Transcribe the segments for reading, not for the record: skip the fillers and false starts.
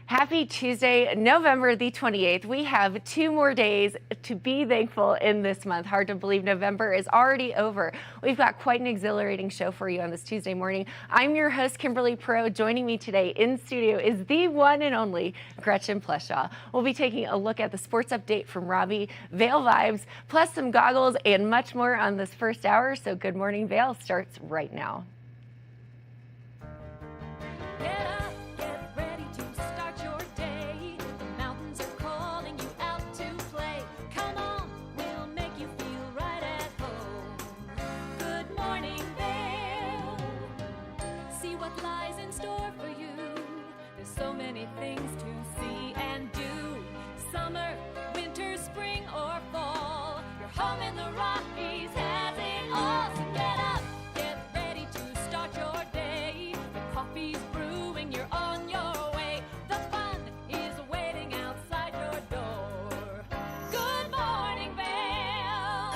Happy Tuesday, November the 28th. We have 2 more days to be thankful in this month. Hard to believe November is already over. We've got quite an exhilarating show for you on this Tuesday morning. I'm your host, Kimberly Pro. Joining me today in studio is the one and only Gretchen Pleshaw. We'll be taking a look at the sports update from Robbie, Vail vibes, plus some goggles and much more on this first hour. So Good Morning Vail starts right now. Things to see and do. Summer, winter, spring, or fall. Your home in the Rockies has it all. So get up, get ready to start your day. The coffee's brewing, you're on your way. The fun is waiting outside your door. Good morning, Vail.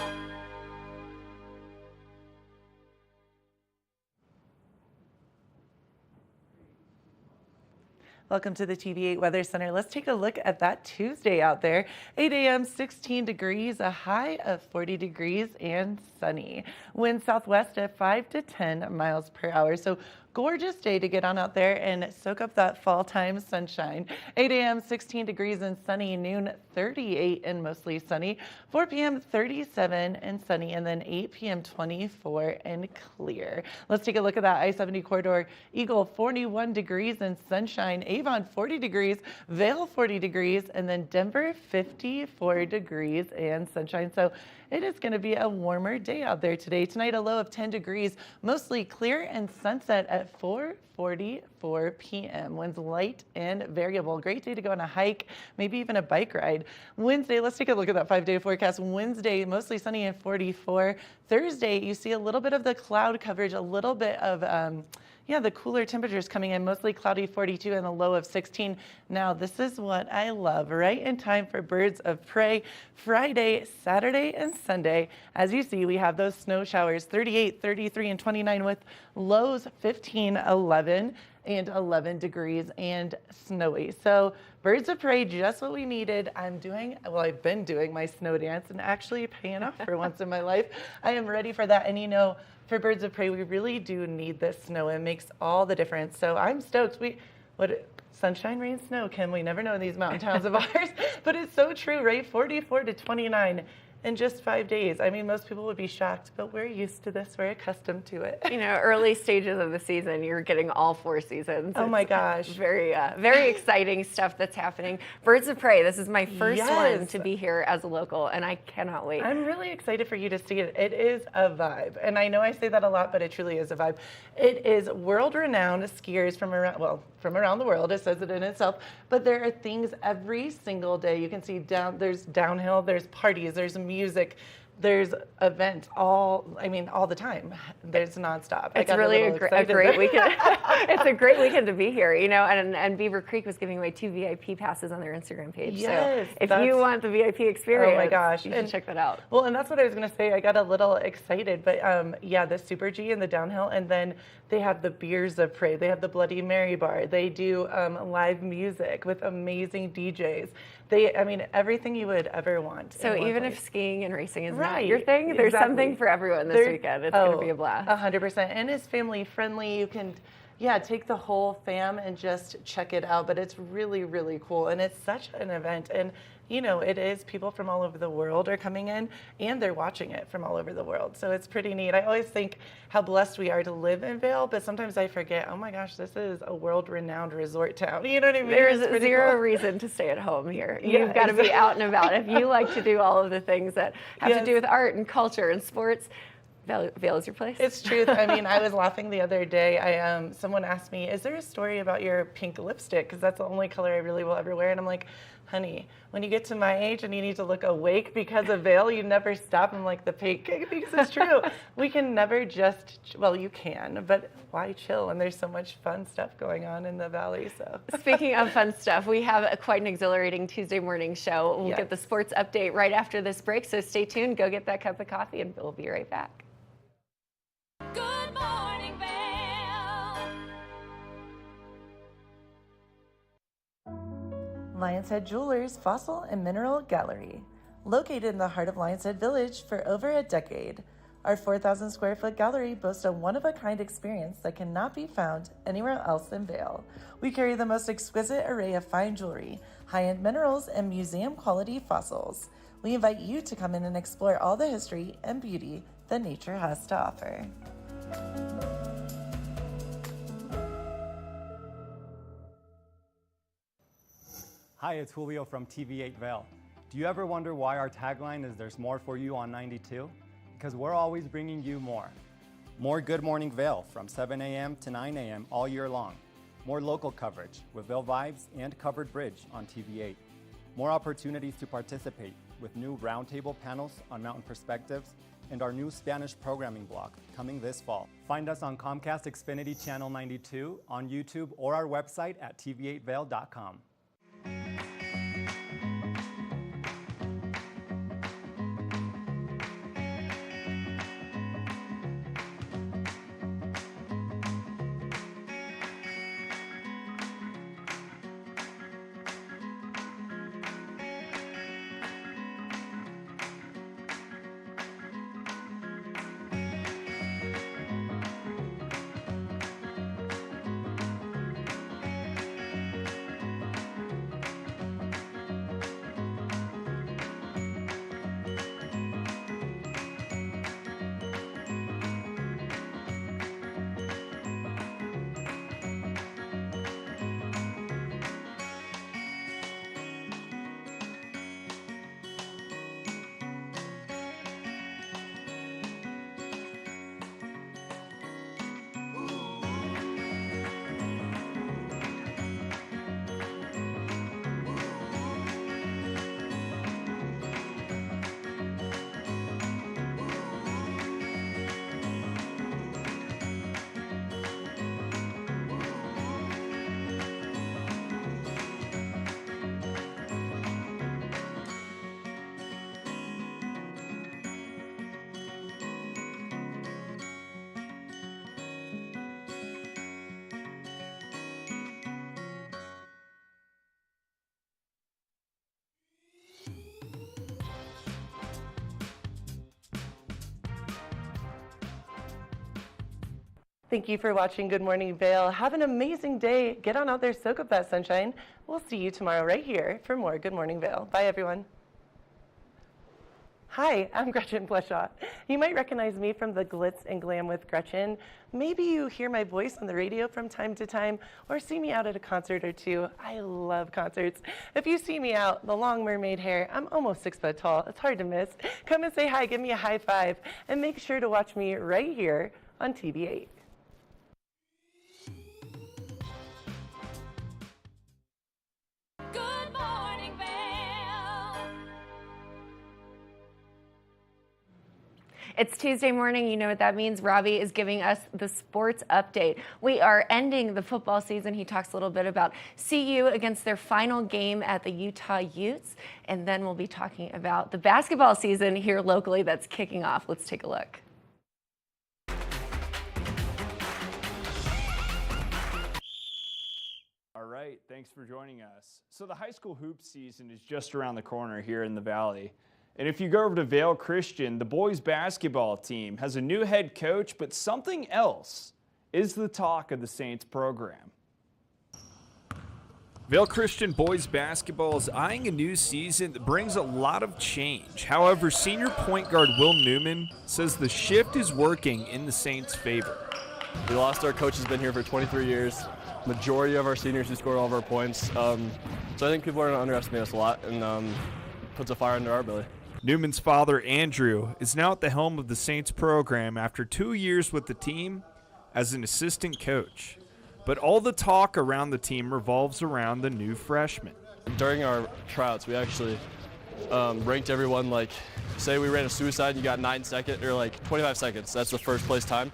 Welcome to the TV8 Weather Center. Let's take a look at that Tuesday out there. 8 a.m., 16 degrees, a high of 40 degrees and sunny. Wind southwest at 5 to 10 miles per hour. So gorgeous day to get on out there and soak up that fall time sunshine. 8 a.m., 16 degrees and sunny. Noon, 38 and mostly sunny. 4 p.m., 37 and sunny. And then 8 p.m., 24 and clear. Let's take a look at that I-70 corridor. Eagle, 41 degrees and sunshine. Avon, 40 degrees. Vail, 40 degrees. And then Denver, 54 degrees and sunshine. So it is going to be a warmer day out there today. Tonight, a low of 10 degrees, mostly clear and sunset at 4:44 p.m. Winds light and variable. Great day to go on a hike, maybe even a bike ride. Wednesday, let's take a look at that 5-day forecast. Wednesday, mostly sunny and 44. Thursday, you see a little bit of the cloud coverage, a little bit of the cooler temperatures coming in, mostly cloudy 42 and a low of 16. Now, this is what I love, right in time for birds of prey. Friday, Saturday, and Sunday. As you see, we have those snow showers, 38, 33, and 29 with lows 15, 11, and 11 degrees and snowy. So birds of prey, just what we needed. I've been doing my snow dance and actually paying off for once in my life. I am ready for that. And you know, for birds of prey, we really do need this snow. It makes all the difference. So I'm stoked. Sunshine, rain, snow, Kim. We never know in these mountain towns of ours, but it's so true, right? 44 to 29 in just 5 days. I mean, most people would be shocked, but we're used to this. We're accustomed to it. You know, early stages of the season, you're getting all 4 seasons. Oh my gosh. Very exciting stuff that's happening. Birds of Prey, this is my first one to be here as a local, and I cannot wait. I'm really excited for you to see it. It is a vibe. And I know I say that a lot, but it truly is a vibe. It is world-renowned skiers from around the world. It says it in itself. But there are things every single day. You can see there's downhill, there's parties, there's music, there's events all the time. There's nonstop. It's really a great weekend. It's a great weekend to be here, you know, and Beaver Creek was giving away 2 VIP passes on their Instagram page. Yes, so if you want the VIP experience, oh my gosh, you should check that out. Well, and that's what I was going to say. I got a little excited, but the Super G and the downhill, and then they have the Beers of Prey. They have the Bloody Mary bar. They do live music with amazing DJs. Everything you would ever want. So even if skiing and racing is not your thing, there's something for everyone this weekend. It's going to be a blast. 100%. And it's family friendly. You can, take the whole fam and just check it out. But it's really, really cool. And it's such an event. And, you know, it is people from all over the world are coming in and they're watching it from all over the world. So it's pretty neat. I always think how blessed we are to live in Vail, but sometimes I forget, oh my gosh, this is a world-renowned resort town. You know what I mean? There's zero reason to stay at home here. You've got to be out and about. If you like to do all of the things that have to do with art and culture and sports, Vail is your place. It's truth. I mean, I was laughing the other day. Someone asked me, is there a story about your pink lipstick? Because that's the only color I really will ever wear. And I'm like, honey, when you get to my age and you need to look awake because of Vail, you never stop. I'm like, the pink, because it's true. We can never you can, but why chill? And there's so much fun stuff going on in the valley. So speaking of fun stuff, we have quite an exhilarating Tuesday morning show. We'll get the sports update right after this break. So stay tuned, go get that cup of coffee, and we'll be right back. Good morning, Vail. Lion's Head Jewelers Fossil and Mineral Gallery. Located in the heart of Lion's Head Village for over a decade, our 4,000 square foot gallery boasts a one-of-a-kind experience that cannot be found anywhere else in Vail. We carry the most exquisite array of fine jewelry, high-end minerals, and museum-quality fossils. We invite you to come in and explore all the history and beauty that nature has to offer. Hi, it's Julio from TV8 Vail. Do you ever wonder why our tagline is "There's more for you on 92"? Because we're always bringing you more. More Good Morning Vail from 7 a.m. to 9 a.m. all year long. More local coverage with Vail Vibes and Covered Bridge on TV8. More opportunities to participate with new roundtable panels on Mountain Perspectives and our new Spanish programming block coming this fall. Find us on Comcast Xfinity Channel 92, on YouTube, or our website at tv8vail.com. Thank you for watching Good Morning Vail. Have an amazing day. Get on out there, soak up that sunshine. We'll see you tomorrow right here for more Good Morning Vail. Bye, everyone. Hi, I'm Gretchen Bleshaw. You might recognize me from the Glitz and Glam with Gretchen. Maybe you hear my voice on the radio from time to time or see me out at a concert or two. I love concerts. If you see me out, the long mermaid hair, I'm almost 6 foot tall. It's hard to miss. Come and say hi, give me a high five, and make sure to watch me right here on TV8. Good morning, Vail. It's Tuesday morning. You know what that means. Robbie is giving us the sports update. We are ending the football season. He talks a little bit about CU against their final game at the Utah Utes. And then we'll be talking about the basketball season here locally that's kicking off. Let's take a look. All right, thanks for joining us. So the high school hoop season is just around the corner here in the Valley. And if you go over to Vail Christian, the boys basketball team has a new head coach, but something else is the talk of the Saints program. Vail Christian boys basketball is eyeing a new season that brings a lot of change. However, senior point guard Will Newman says the shift is working in the Saints' favor. We lost our coach, has been here for 23 years. Majority of our seniors who scored all of our points. So I think people are going to underestimate us a lot and puts a fire under our belly. Newman's father, Andrew, is now at the helm of the Saints program after 2 years with the team as an assistant coach. But all the talk around the team revolves around the new freshman. During our tryouts, we actually ranked everyone, like, say we ran a suicide, you got 9 seconds, or like 25 seconds. That's the first place time.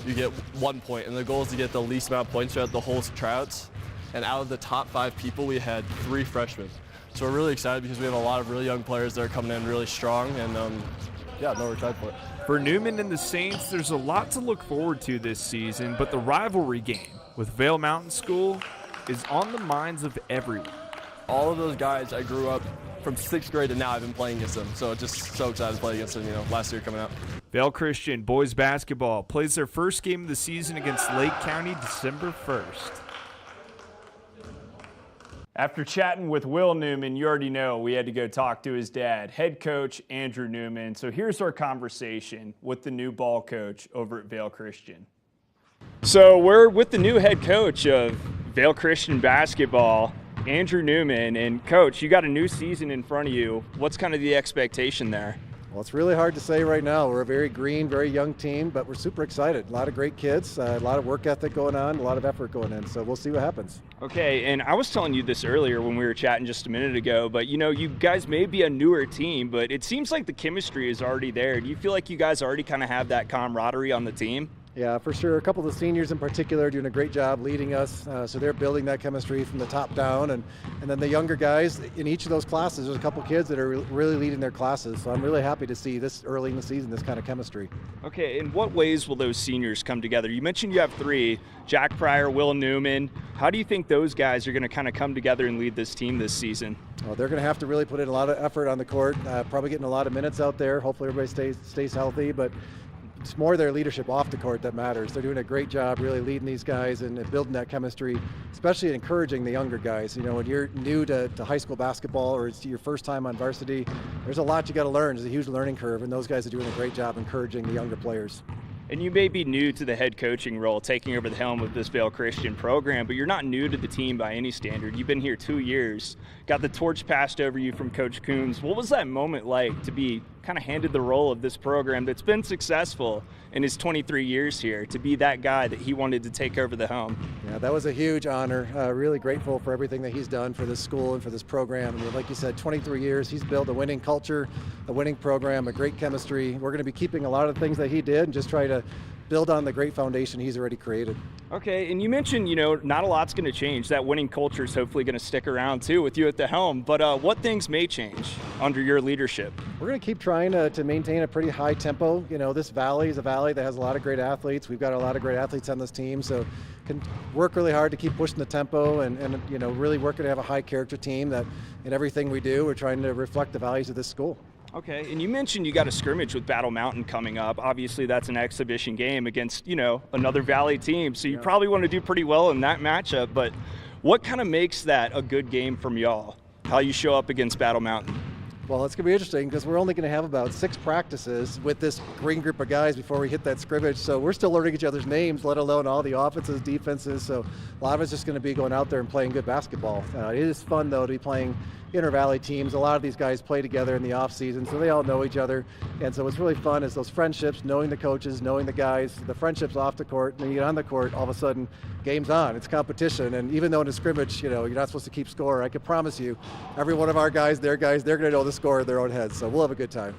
You get 1 point, and the goal is to get the least amount of points throughout the whole tryouts. And out of the top 5 people, we had 3 freshmen. So we're really excited because we have a lot of really young players that are coming in really strong, and we're excited for it. For Newman and the Saints, there's a lot to look forward to this season, but the rivalry game with Vail Mountain School is on the minds of everyone. all of those guys I grew up from 6th grade to now I've been playing against them. So just so excited to play against them, last year coming up. Vail Christian boys basketball plays their first game of the season against Lake County December 1st. After chatting with Will Newman, you already know we had to go talk to his dad, head coach Andrew Newman. So here's our conversation with the new ball coach over at Vail Christian. So we're with the new head coach of Vail Christian basketball, Andrew Newman. And coach, you got a new season in front of you. What's kind of the expectation there? Well, it's really hard to say right now. We're a very green, very young team, but we're super excited. A lot of great kids, a lot of work ethic going on, a lot of effort going in. So we'll see what happens. Okay, and I was telling you this earlier when we were chatting just a minute ago, but you guys may be a newer team, but it seems like the chemistry is already there. Do you feel like you guys already kind of have that camaraderie on the team? Yeah, for sure. A couple of the seniors in particular are doing a great job leading us. So they're building that chemistry from the top down. And then the younger guys in each of those classes, there's a couple kids that are really leading their classes. So I'm really happy to see this early in the season, this kind of chemistry. Okay, in what ways will those seniors come together? You mentioned you have 3, Jack Pryor, Will Newman. How do you think those guys are going to kind of come together and lead this team this season? Well, they're going to have to really put in a lot of effort on the court, probably getting a lot of minutes out there. Hopefully everybody stays healthy, but it's more their leadership off the court that matters. They're doing a great job really leading these guys and building that chemistry, especially encouraging the younger guys. When you're new to high school basketball or it's your first time on varsity, there's a lot you got to learn. There's a huge learning curve, and those guys are doing a great job encouraging the younger players. And you may be new to the head coaching role, taking over the helm of this Vail Christian program, but you're not new to the team by any standard. You've been here 2 years, got the torch passed over you from Coach Coons. What was that moment like to be kind of handed the role of this program that's been successful in his 23 years here, to be that guy that he wanted to take over the helm? Yeah, that was a huge honor. Really grateful for everything that he's done for this school and for this program. I mean, like you said, 23 years, he's built a winning culture, a winning program, a great chemistry. We're going to be keeping a lot of the things that he did and just try to build on the great foundation he's already created. Okay, and you mentioned, not a lot's going to change. That winning culture is hopefully going to stick around too with you at the helm, but what things may change under your leadership? We're going to keep trying to maintain a pretty high tempo. This valley is a valley that has a lot of great athletes. We've got a lot of great athletes on this team, so can work really hard to keep pushing the tempo and really working to have a high character team that in everything we do, we're trying to reflect the values of this school. Okay, and you mentioned you got a scrimmage with Battle Mountain coming up. Obviously, that's an exhibition game against, another Valley team, so you probably want to do pretty well in that matchup, but what kind of makes that a good game from y'all, how you show up against Battle Mountain? Well, it's going to be interesting because we're only going to have about 6 practices with this green group of guys before we hit that scrimmage. So we're still learning each other's names, let alone all the offenses, defenses. So a lot of it's just going to be going out there and playing good basketball. It is fun, though, to be playing inter-valley teams. A lot of these guys play together in the off-season, so they all know each other. And so what's really fun is those friendships, knowing the coaches, knowing the guys, the friendships off the court. And then you get on the court, all of a sudden, game's on. It's competition. And even though in a scrimmage, you're not supposed to keep score, I can promise you, every one of our guys, they're going to know the score in their own heads. So we'll have a good time.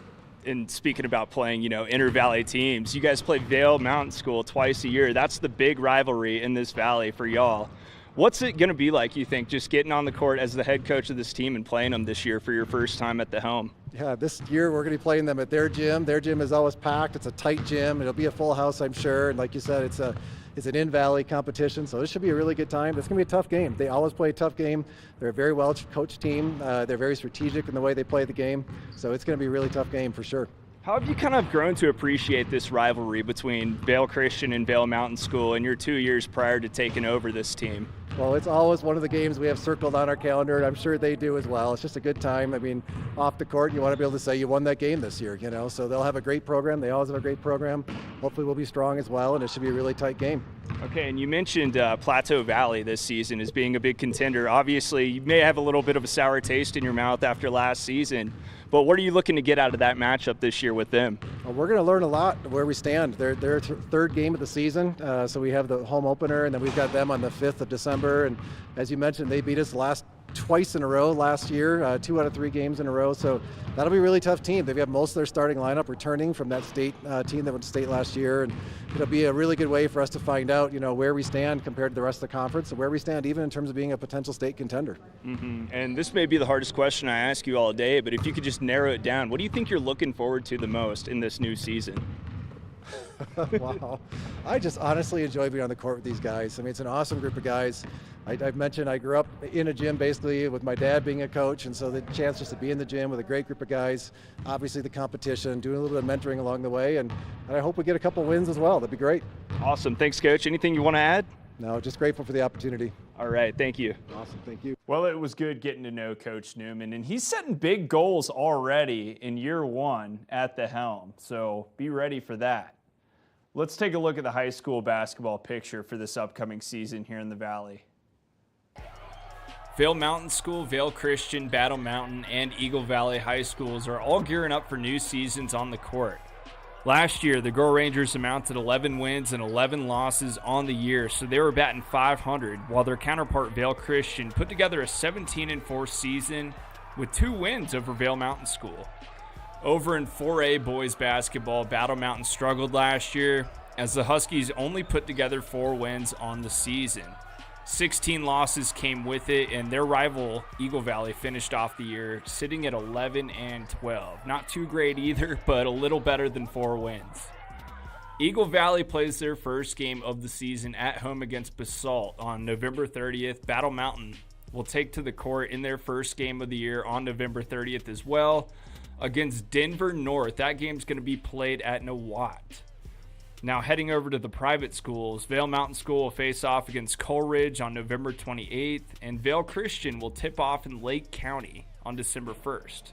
And speaking about playing, inter-valley teams, you guys play Vail Mountain School twice a year. That's the big rivalry in this valley for y'all. What's it going to be like, you think, just getting on the court as the head coach of this team and playing them this year for your first time at the helm? Yeah, this year we're going to be playing them at their gym. Their gym is always packed. It's a tight gym. It'll be a full house, I'm sure. And like you said, it's an in-valley competition, so this should be a really good time. It's going to be a tough game. They always play a tough game. They're a very well-coached team. They're very strategic in the way they play the game, so it's going to be a really tough game for sure. How have you kind of grown to appreciate this rivalry between Vail Christian and Vail Mountain School in your 2 years prior to taking over this team? Well, it's always one of the games we have circled on our calendar, and I'm sure they do as well. It's just a good time. I mean, off the court, you want to be able to say you won that game this year, So they'll have a great program. They always have a great program. Hopefully we'll be strong as well, and it should be a really tight game. Okay, and you mentioned Plateau Valley this season as being a big contender. Obviously, you may have a little bit of a sour taste in your mouth after last season, but what are you looking to get out of that matchup this year with them? Well, we're going to learn a lot where we stand. They're third game of the season, so we have the home opener, and then we've got them on the 5th of December. And as you mentioned, they beat us twice in a row last year, 2 out of 3 games in a row. So that'll be a really tough team. They've got most of their starting lineup returning from that state team that went to state last year. And it'll be a really good way for us to find out, where we stand compared to the rest of the conference and where we stand even in terms of being a potential state contender. Mm-hmm. And this may be the hardest question I ask you all day, but if you could just narrow it down, what do you think you're looking forward to the most in this new season? Wow. I just honestly enjoy being on the court with these guys. I mean, it's an awesome group of guys. I've mentioned I grew up in a gym basically with my dad being a coach, and so the chance just to be in the gym with a great group of guys, obviously the competition, doing a little bit of mentoring along the way, and I hope we get a couple wins as well. That'd be great. Awesome. Thanks, Coach. Anything you want to add? No, just grateful for the opportunity. All right. Thank you. Awesome. Thank you. Well, it was good getting to know Coach Newman, and he's setting big goals already in year one at the helm, so be ready for that. Let's take a look at the high school basketball picture for this upcoming season here in the Valley. Vail Mountain School, Vail Christian, Battle Mountain, and Eagle Valley High Schools are all gearing up for new seasons on the court. Last year, the Girl Rangers amounted 11 wins and 11 losses on the year, so they were batting .500, while their counterpart Vail Christian put together a 17-4 season with 2 wins over Vail Mountain School. Over in 4A boys basketball, Battle Mountain struggled last year as the Huskies only put together 4 wins on the season. 16 losses came with it, and their rival Eagle Valley finished off the year sitting at 11-12. Not too great either, but a little better than 4 wins. Eagle Valley plays their first game of the season at home against Basalt on November 30th. Battle Mountain will take to the court in their first game of the year on November 30th as well against Denver North. That game's going to be played at Nawat. Now heading over to the private schools, Vail Mountain School will face off against Coleridge on November 28th, and Vail Christian will tip off in Lake County on December 1st.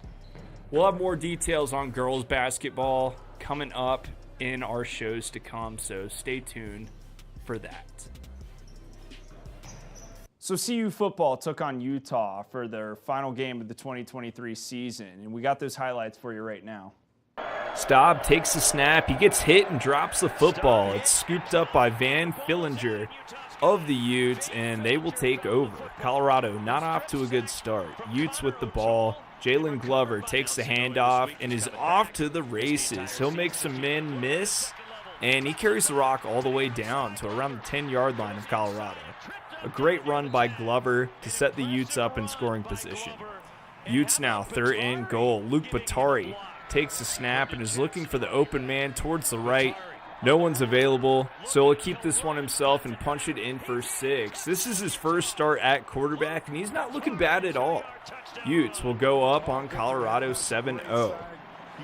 We'll have more details on girls basketball coming up in our shows to come, so stay tuned for that. So CU football took on Utah for their final game of the 2023 season, and we got those highlights for you right now. Staub takes the snap, he gets hit and drops the football. It's scooped up by Van Fillinger of the Utes, and they will take over. Colorado not off to a good start. Utes with the ball. Jalen Glover takes the handoff and is off to the races. He'll make some men miss, and he carries the rock all the way down to around the 10-yard line of Colorado. A great run by Glover to set the Utes up in scoring position. Utes now 3rd and goal. Luke Batari takes the snap and is looking for the open man towards the right. No one's available, so he'll keep this one himself and punch it in for 6. This is his first start at quarterback, and he's not looking bad at all. Utes will go up on Colorado 7-0.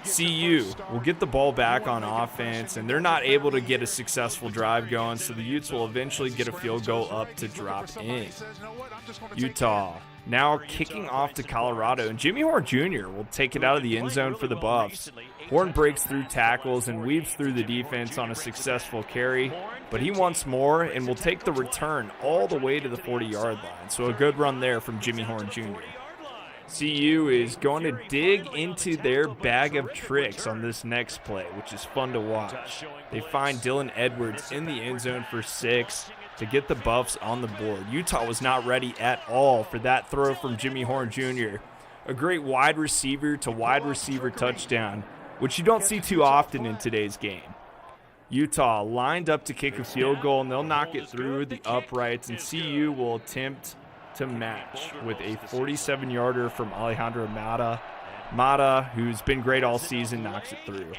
CU will get the ball back on offense, and they're not able to get a successful drive going, so the Utes will eventually get a field goal up to drop in. Utah now kicking off to Colorado, and Jimmy Horn Jr. will take it out of the end zone for the Buffs. Horn breaks through tackles and weaves through the defense on a successful carry, but he wants more and will take the return all the way to the 40-yard line. So a good run there from Jimmy Horn Jr. CU is going to dig into their bag of tricks on this next play, which is fun to watch. They find Dylan Edwards in the end zone for 6 to get the Buffs on the board. Utah was not ready at all for that throw from Jimmy Horn Jr. A great wide receiver to wide receiver touchdown, which you don't see too often in today's game. Utah lined up to kick a field goal, and they'll knock it through the uprights, and CU will attempt to match with a 47-yarder from Alejandro Mata. Mata, who's been great all season, knocks it through.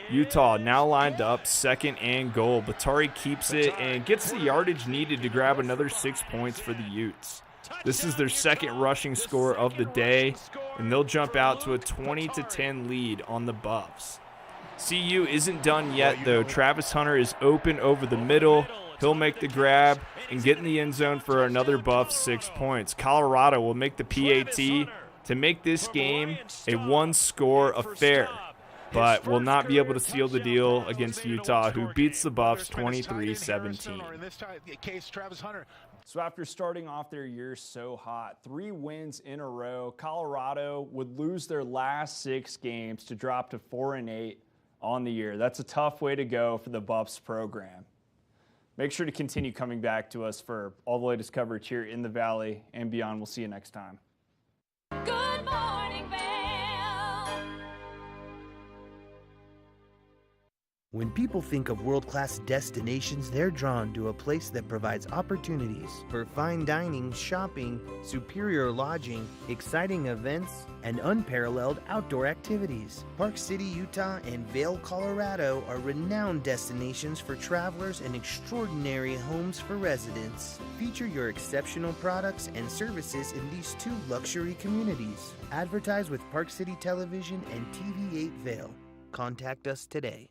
Utah now lined up 2nd and goal. Batari keeps it and gets the yardage needed to grab another 6 points for the Utes. This is their 2nd rushing score of the day, and they'll jump out to a 20-10 lead on the Buffs. CU isn't done yet, though. Travis Hunter is open over the middle. He'll make the grab and get in the end zone for another Buff 6 points. Colorado will make the PAT to make this game a 1-score affair, but will not be able to seal the deal against Utah, who beats the Buffs 23-17. So after starting off their year so hot, 3 wins in a row, Colorado would lose their last 6 games to drop to 4-8 on the year. That's a tough way to go for the Buffs program. Make sure to continue coming back to us for all the latest coverage here in the Valley and beyond. We'll see you next time. Good morning, Vail. When people think of world-class destinations, they're drawn to a place that provides opportunities for fine dining, shopping, superior lodging, exciting events, and unparalleled outdoor activities. Park City, Utah and Vail, Colorado are renowned destinations for travelers and extraordinary homes for residents. Feature your exceptional products and services in these two luxury communities. Advertise with Park City Television and TV8 Vail. Contact us today.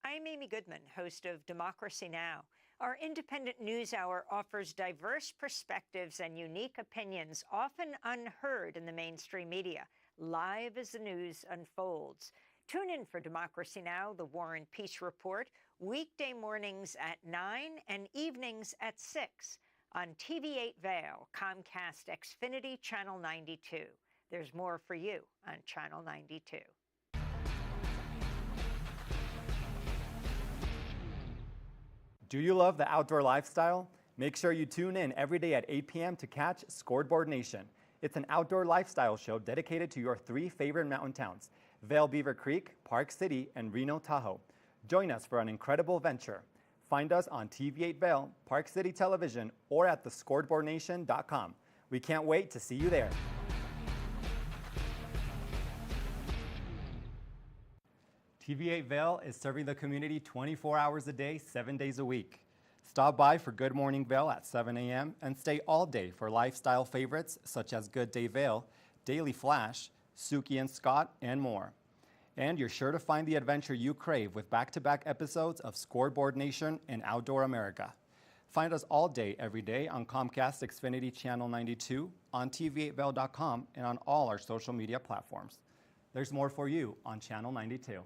I'm Amy Goodman, host of Democracy Now! Our independent news hour offers diverse perspectives and unique opinions, often unheard in the mainstream media, live as the news unfolds. Tune in for Democracy Now!, the War and Peace Report, weekday mornings at 9 and evenings at 6 on TV8 Vail, Comcast Xfinity Channel 92. There's more for you on Channel 92. Do you love the outdoor lifestyle? Make sure you tune in every day at 8 p.m. to catch Scoreboard Nation. It's an outdoor lifestyle show dedicated to your three favorite mountain towns, Vail, Beaver Creek, Park City, and Reno, Tahoe. Join us for an incredible venture. Find us on TV8 Vail, Park City Television, or at thescoreboardnation.com. We can't wait to see you there. TV8 Vail is serving the community 24 hours a day, 7 days a week. Stop by for Good Morning Vail at 7 a.m. and stay all day for lifestyle favorites such as Good Day Vail, Daily Flash, Suki and Scott, and more. And you're sure to find the adventure you crave with back-to-back episodes of Scoreboard Nation and Outdoor America. Find us all day, every day on Comcast Xfinity Channel 92, on TV8Vail.com, and on all our social media platforms. There's more for you on Channel 92.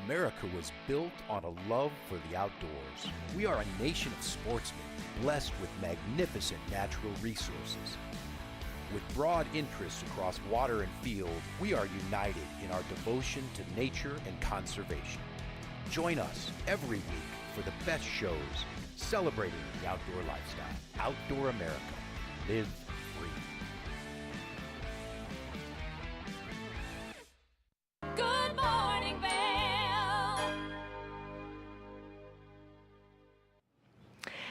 America was built on a love for the outdoors. We are a nation of sportsmen, blessed with magnificent natural resources. With broad interests across water and field, we are united in our devotion to nature and conservation. Join us every week for the best shows celebrating the outdoor lifestyle. Outdoor America. Live free. Good morning, Vail.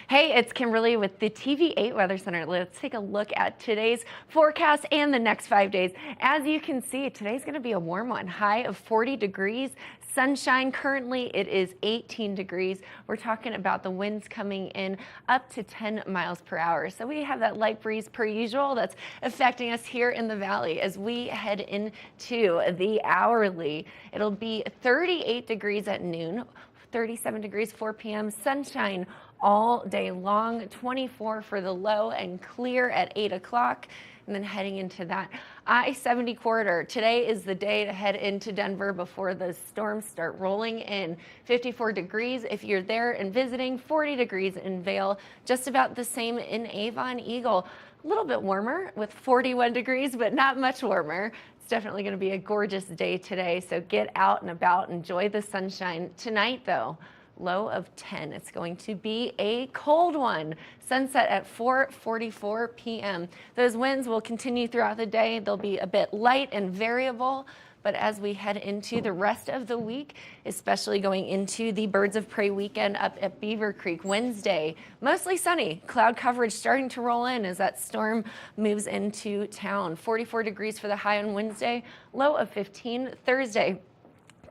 Hey, it's Kimberly with the TV8 Weather Center. Let's take a look at today's forecast and the next 5 days. As you can see, today's going to be a warm one. High of 40 degrees. Sunshine, currently it is 18 degrees. We're talking about the winds coming in up to 10 miles per hour. So we have that light breeze per usual that's affecting us here in the valley as we head into the hourly. It'll be 38 degrees at noon, 37 degrees 4 p.m. Sunshine all day long, 24 for the low and clear at 8 o'clock. And then heading into that I-70 corridor. Today is the day to head into Denver before the storms start rolling in. 54 degrees if you're there and visiting, 40 degrees in Vail, just about the same in Avon Eagle. A little bit warmer with 41 degrees, but not much warmer. It's definitely going to be a gorgeous day today, so get out and about, enjoy the sunshine. Tonight, though, low of 10. It's going to be a cold one. Sunset at 4:44 p.m. Those winds will continue throughout the day. They'll be a bit light and variable, but as we head into the rest of the week, especially going into the Birds of Prey weekend up at Beaver Creek Wednesday, mostly sunny. Cloud coverage starting to roll in as that storm moves into town. 44 degrees for the high on Wednesday, low of 15 Thursday.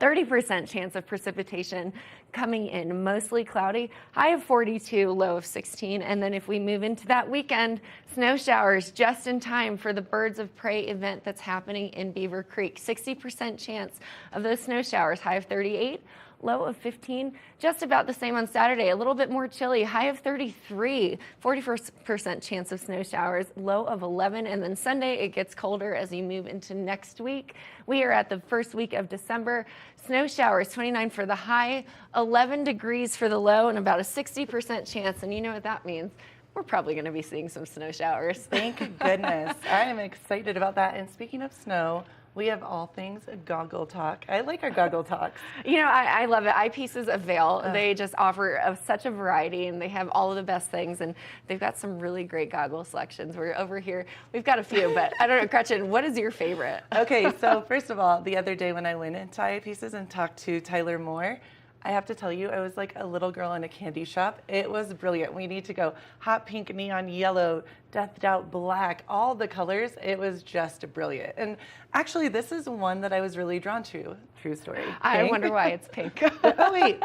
30% chance of precipitation coming in, mostly cloudy, high of 42, low of 16. And then if we move into that weekend, snow showers just in time for the Birds of Prey event that's happening in Beaver Creek. 60% chance of those snow showers, high of 38, low of 15. Just about the same on Saturday, a little bit more chilly, high of 33, 40% chance of snow showers, low of 11. And then Sunday, it gets colder as you move into next week. We are at the first week of December. Snow showers, 29 for the high, 11 degrees for the low, and about a 60% chance. And you know what that means. We're probably going to be seeing some snow showers. Thank goodness. I am excited about that. And speaking of snow, we have all things goggle talk. I like our goggle talks. You know, I love it. Eyepieces of Vail. They just offer such a variety, and they have all of the best things, and they've got some really great goggle selections. We're over here. We've got a few, but I don't know, Gretchen, what is your favorite? Okay, so first of all, the other day when I went into Eyepieces and talked to Tyler Moore, I have to tell you, I was like a little girl in a candy shop. It was brilliant. We need to go hot pink, neon yellow, deathed out black, all the colors. It was just brilliant. And actually, this is one that I was really drawn to. True story. I Pink. wonder why it's pink. Oh, wait.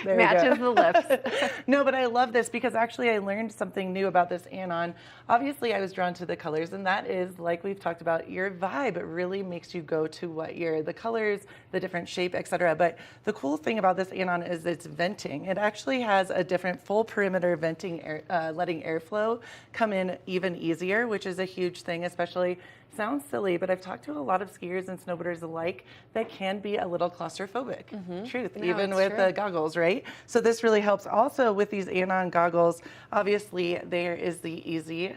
There we Matches go. the lips. No, but I love this because actually I learned something new about this anon. Obviously, I was drawn to the colors, and that is, like we've talked about, your vibe. It really makes you go to what the colors, the different shape, etc. But the cool thing about this anon is it's venting. It actually has a different full perimeter venting, letting airflow come in even easier, which is a huge thing, especially. Sounds silly, but I've talked to a lot of skiers and snowboarders alike that can be a little claustrophobic. Truth, No, even it's with true. the goggles, right? So this really helps. Also with these anon goggles, obviously there is the easy,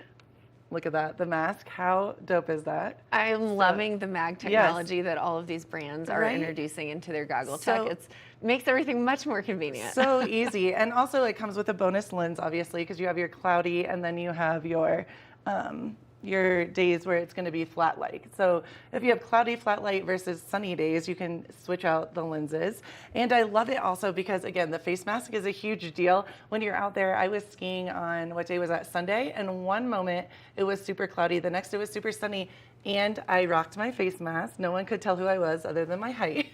look at that, the mask. How dope is that? I'm loving the mag technology that all of these brands are Right? introducing into their goggle So- tech. It makes everything much more convenient. So easy. And also it comes with a bonus lens, obviously, because you have your cloudy and then you have your days where it's going to be flat light. So if you have cloudy flat light versus sunny days, you can switch out the lenses. And I love it also because, again, the face mask is a huge deal. When you're out there, I was skiing on, what day was that? Sunday. And one moment it was super cloudy. The next it was super sunny. And I rocked my face mask. No one could tell who I was other than my height.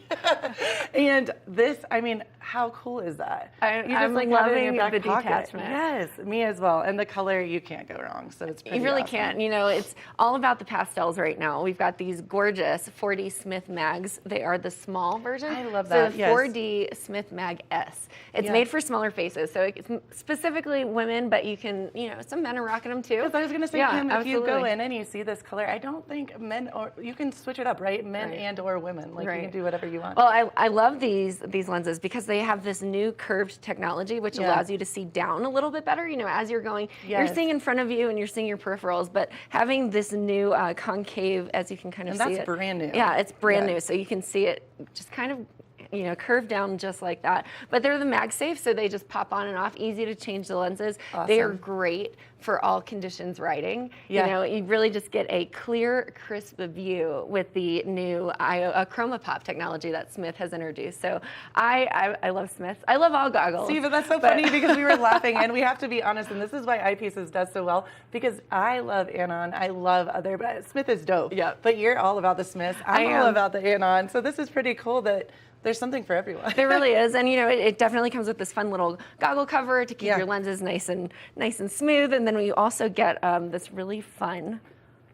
And this, I mean, how cool is that? I'm have it in loving your back the pocket. detachment. Yes, me as well. And the color, you can't go wrong. So it's pretty You really awesome. can't. You know, it's all about the pastels right now. We've got these gorgeous 4D Smith mags. They are the small version. I love So that, the yes. 4D Smith Mag S. It's Yeah. made for smaller faces. So it's specifically women, but you can, you know, some men are rocking them too. Because I was going to say, Yeah, Kim, if you go absolutely. in and you see this color, I don't think men or you can switch it up, right? Men Right. and or women. Like Right. you can do whatever you want. Well, I love these lenses because they have this new curved technology which Yeah. allows you to see down a little bit better. You know, as you're going, you're Yes. seeing in front of you and you're seeing your peripherals, but having this new concave, as you can kind of And see that's it. brand new. Yeah, it's brand Yeah. new, so you can see it just kind of, you know, curved down just like that. But they're the MagSafe, so they just pop on and off, easy to change the lenses. They are Awesome. great for all conditions riding. Yeah. You know, you really just get a clear, crisp view with the new Chroma Pop technology that Smith has introduced. So I love Smith. I love all goggles. See, but that's so funny because we were laughing, and we have to be honest, and this is why Eyepieces does so well, because I love Anon, I love other, but Smith is dope. Yep. But you're all about the Smiths. I I'm all am. about the Anon. So this is pretty cool that there's something for everyone. There really is, and you know, it definitely comes with this fun little goggle cover to keep Yeah. your lenses nice and smooth, and then we also get this really fun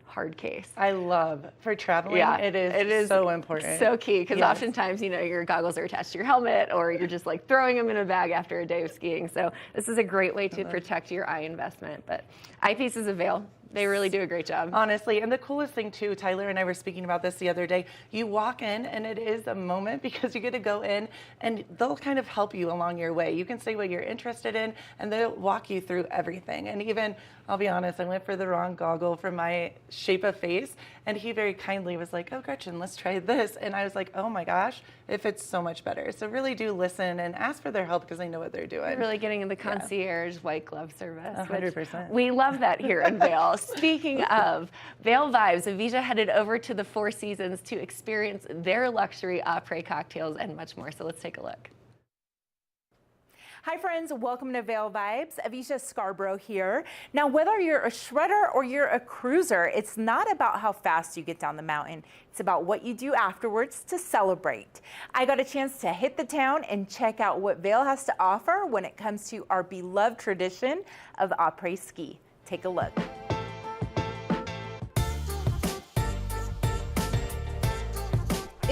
hard case. I love for traveling. Yeah, it is so important. So key, because Yes. oftentimes, you know, your goggles are attached to your helmet or you're just like throwing them in a bag after a day of skiing. So this is a great way to protect your eye investment. But Eyepieces of Vail, they really do a great job. Honestly, and the coolest thing too, Tyler and I were speaking about this the other day, you walk in and it is a moment because you get to go in and they'll kind of help you along your way. You can say what you're interested in and they'll walk you through everything. And even, I'll be honest, I went for the wrong goggle for my shape of face and he very kindly was like, oh Gretchen, let's try this. And I was like, oh my gosh, it fits so much better. So really do listen and ask for their help because they know what they're doing. Really getting the concierge white glove service. which 100%. We love that here in Vail. Speaking of Vail vibes, Avija headed over to the Four Seasons to experience their luxury après cocktails and much more. So let's take a look. Hi friends, welcome to Vail Vibes. Avisha Scarborough here. Now, whether you're a shredder or you're a cruiser, it's not about how fast you get down the mountain. It's about what you do afterwards to celebrate. I got a chance to hit the town and check out what Vail has to offer when it comes to our beloved tradition of après ski. Take a look.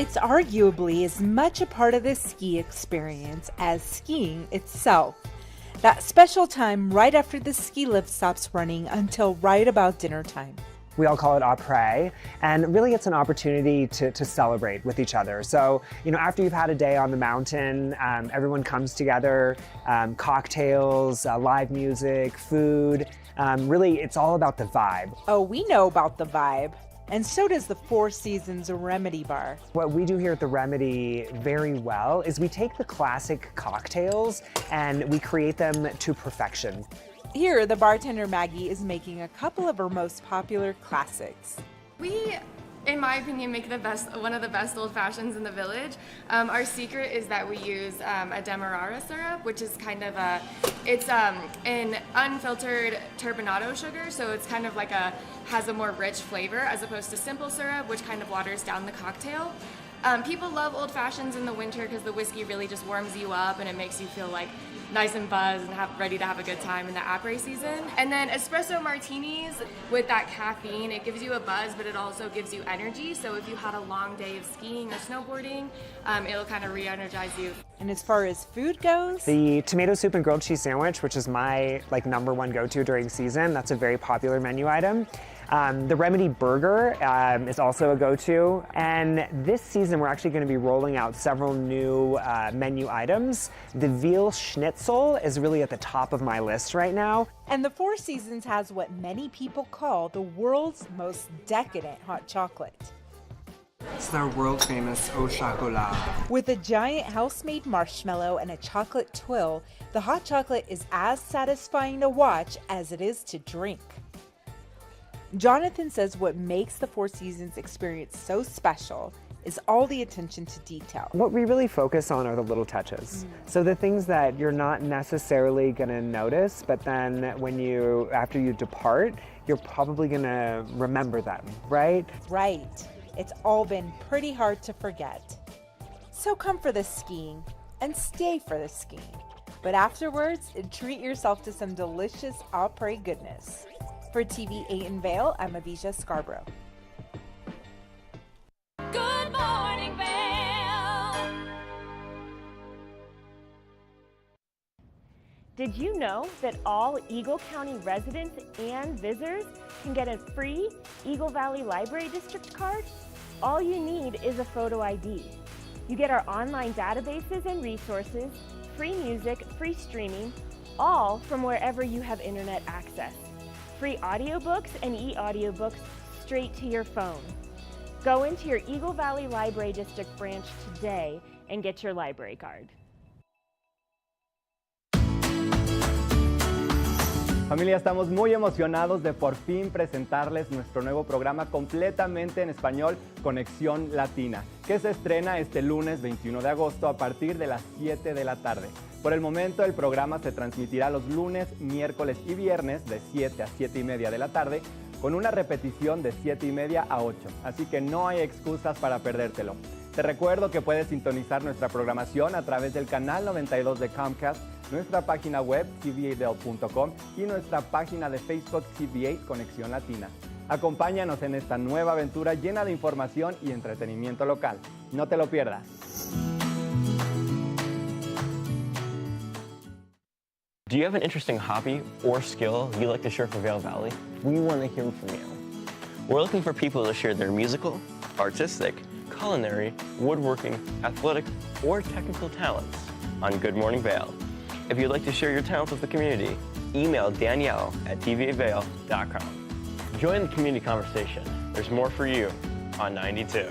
it's arguably as much a part of the ski experience as skiing itself. That special time right after the ski lift stops running until right about dinner time. We all call it après, and really it's an opportunity to celebrate with each other. So, after you've had a day on the mountain, everyone comes together, cocktails, live music, food. Really, it's all about the vibe. Oh, we know about the vibe. And so does the Four Seasons Remedy Bar. What we do here at the Remedy very well is we take the classic cocktails and we create them to perfection. Here, the bartender Maggie is making a couple of her most popular classics. We, in my opinion, make one of the best old fashions in the village. Our secret is that we use a demerara syrup, which is kind of it's an unfiltered turbinado sugar, so it's kind of like has a more rich flavor as opposed to simple syrup, which kind of waters down the cocktail. People love old fashions in the winter because the whiskey really just warms you up and it makes you feel like nice and buzzed and ready to have a good time in the après season. And then espresso martinis with that caffeine, it gives you a buzz, but it also gives you energy. So if you had a long day of skiing or snowboarding, it'll kind of re-energize you. And as far as food goes? The tomato soup and grilled cheese sandwich, which is my #1 go-to during season, that's a very popular menu item. The Remedy Burger is also a go-to, and this season we're actually going to be rolling out several new menu items. The Vail Schnitzel is really at the top of my list right now. And the Four Seasons has what many people call the world's most decadent hot chocolate. It's their world-famous au chocolat. With a giant house-made marshmallow and a chocolate twill, the hot chocolate is as satisfying to watch as it is to drink. Jonathan says what makes the Four Seasons experience so special is all the attention to detail. What we really focus on are the little touches. So the things that you're not necessarily going to notice, but then after you depart, you're probably going to remember them, right? Right. It's all been pretty hard to forget. So come for the skiing and stay for the skiing. But afterwards, treat yourself to some delicious après goodness. For TV8 in Vail, I'm Avisha Scarborough. Good morning, Vail. Did you know that all Eagle County residents and visitors can get a free Eagle Valley Library District card? All you need is a photo ID. You get our online databases and resources, free music, free streaming, all from wherever you have internet access. Free audiobooks and e-audiobooks straight to your phone. Go into your Eagle Valley Library District branch today and get your library card. Familia, estamos muy emocionados de por fin presentarles nuestro nuevo programa completamente en español, Conexión Latina, que se estrena este lunes 21 de agosto a partir de las 7 de la tarde. Por el momento, el programa se transmitirá los lunes, miércoles y viernes de 7 a 7 y media de la tarde, con una repetición de 7 y media a 8, así que no hay excusas para perdértelo. Te recuerdo que puedes sintonizar nuestra programación a través del canal 92 de Comcast, nuestra página web tv8vail.com y nuestra página de Facebook TV8 Conexión Latina. Acompáñanos en esta nueva aventura llena de información y entretenimiento local. No te lo pierdas. Do you have an interesting hobby or skill you'd like to share for Vail Valley? We want to hear from you. We're looking for people to share their musical, artistic, culinary, woodworking, athletic, or technical talents on Good Morning Vail. If you'd like to share your talents with the community, email Danielle at tva8vail.com. Join the community conversation. There's more for you on 92.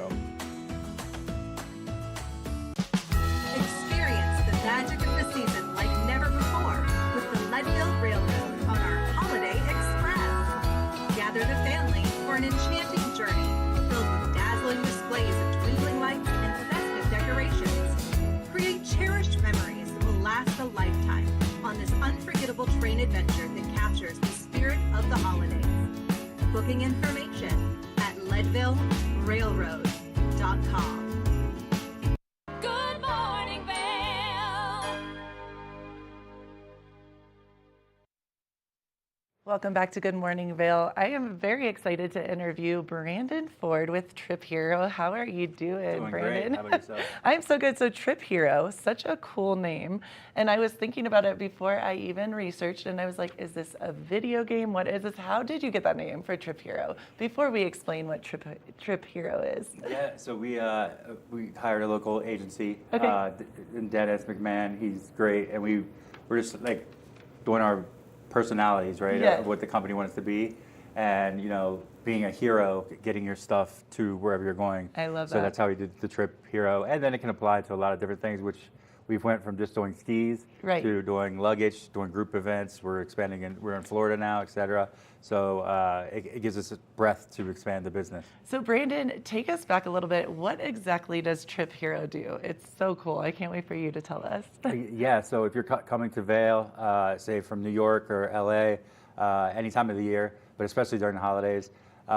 Experience the magic of the season like never before with the Leadville Railroad on our Holiday Express. Gather the family for an enchanting journey filled with dazzling displays of twinkling lights and festive decorations. Create cherished memories that will last a lifetime on this unforgettable train adventure that captures the spirit of the holidays. Booking information at leadvillerailroad.com. Good morning, Vail. Welcome back to Good Morning Vail. I am very excited to interview Brandon Ford with Trip Hero. How are you doing, Brandon? Great. How about yourself? I'm so good. So Trip Hero, such a cool name. And I was thinking about it before I even researched, and I was like, is this a video game? What is this? How did you get that name for Trip Hero? Before we explain what Trip Hero is. Yeah, so we hired a local agency, Okay. and Dennis McMahon. He's great, and we're just like doing our personalities, right? Yeah. Of what the company wants to be, and being a hero, getting your stuff to wherever you're going. I love So that. that's how we did the Trip Hero, and then it can apply to a lot of different things, which we've went from just doing skis Right. to doing luggage, doing group events. We're expanding, we're in Florida now, et cetera. So it gives us a breath to expand the business. So Brandon, take us back a little bit. What exactly does Trip Hero do? It's so cool. I can't wait for you to tell us. Yeah, so if you're coming to Vail, say from New York or LA, any time of the year, but especially during the holidays,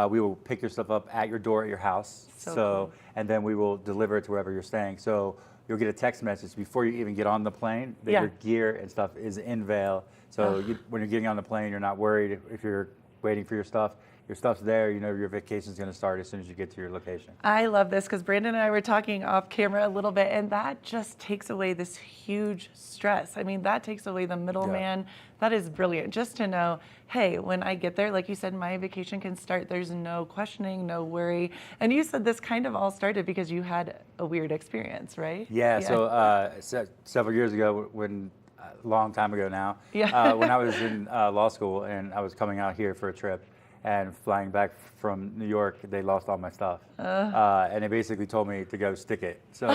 we will pick your stuff up at your door at your house. So cool. And then we will deliver it to wherever you're staying. So you'll get a text message before you even get on the plane that your gear and stuff is in Vail. So when you're getting on the plane, you're not worried if you're waiting for your stuff. Your stuff's there. You know your vacation's going to start as soon as you get to your location. I love this because Brandon and I were talking off camera a little bit, and that just takes away this huge stress. I mean, that takes away the middleman. Yeah. That is brilliant. Just to know, hey, when I get there, like you said, my vacation can start. There's no questioning, no worry. And you said this kind of all started because you had a weird experience, right? Yeah. So several years ago, when a long time ago now, when I was in law school and I was coming out here for a trip, and flying back from New York, they lost all my stuff. And they basically told me to go stick it. So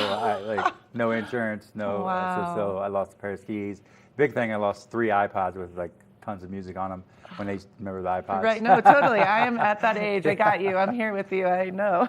no insurance, no. Wow. So I lost a pair of skis. Big thing, I lost 3 iPods with like tons of music on them when they remember the iPods. Right, no, totally. I am at that age. I got you. I'm here with you. I know.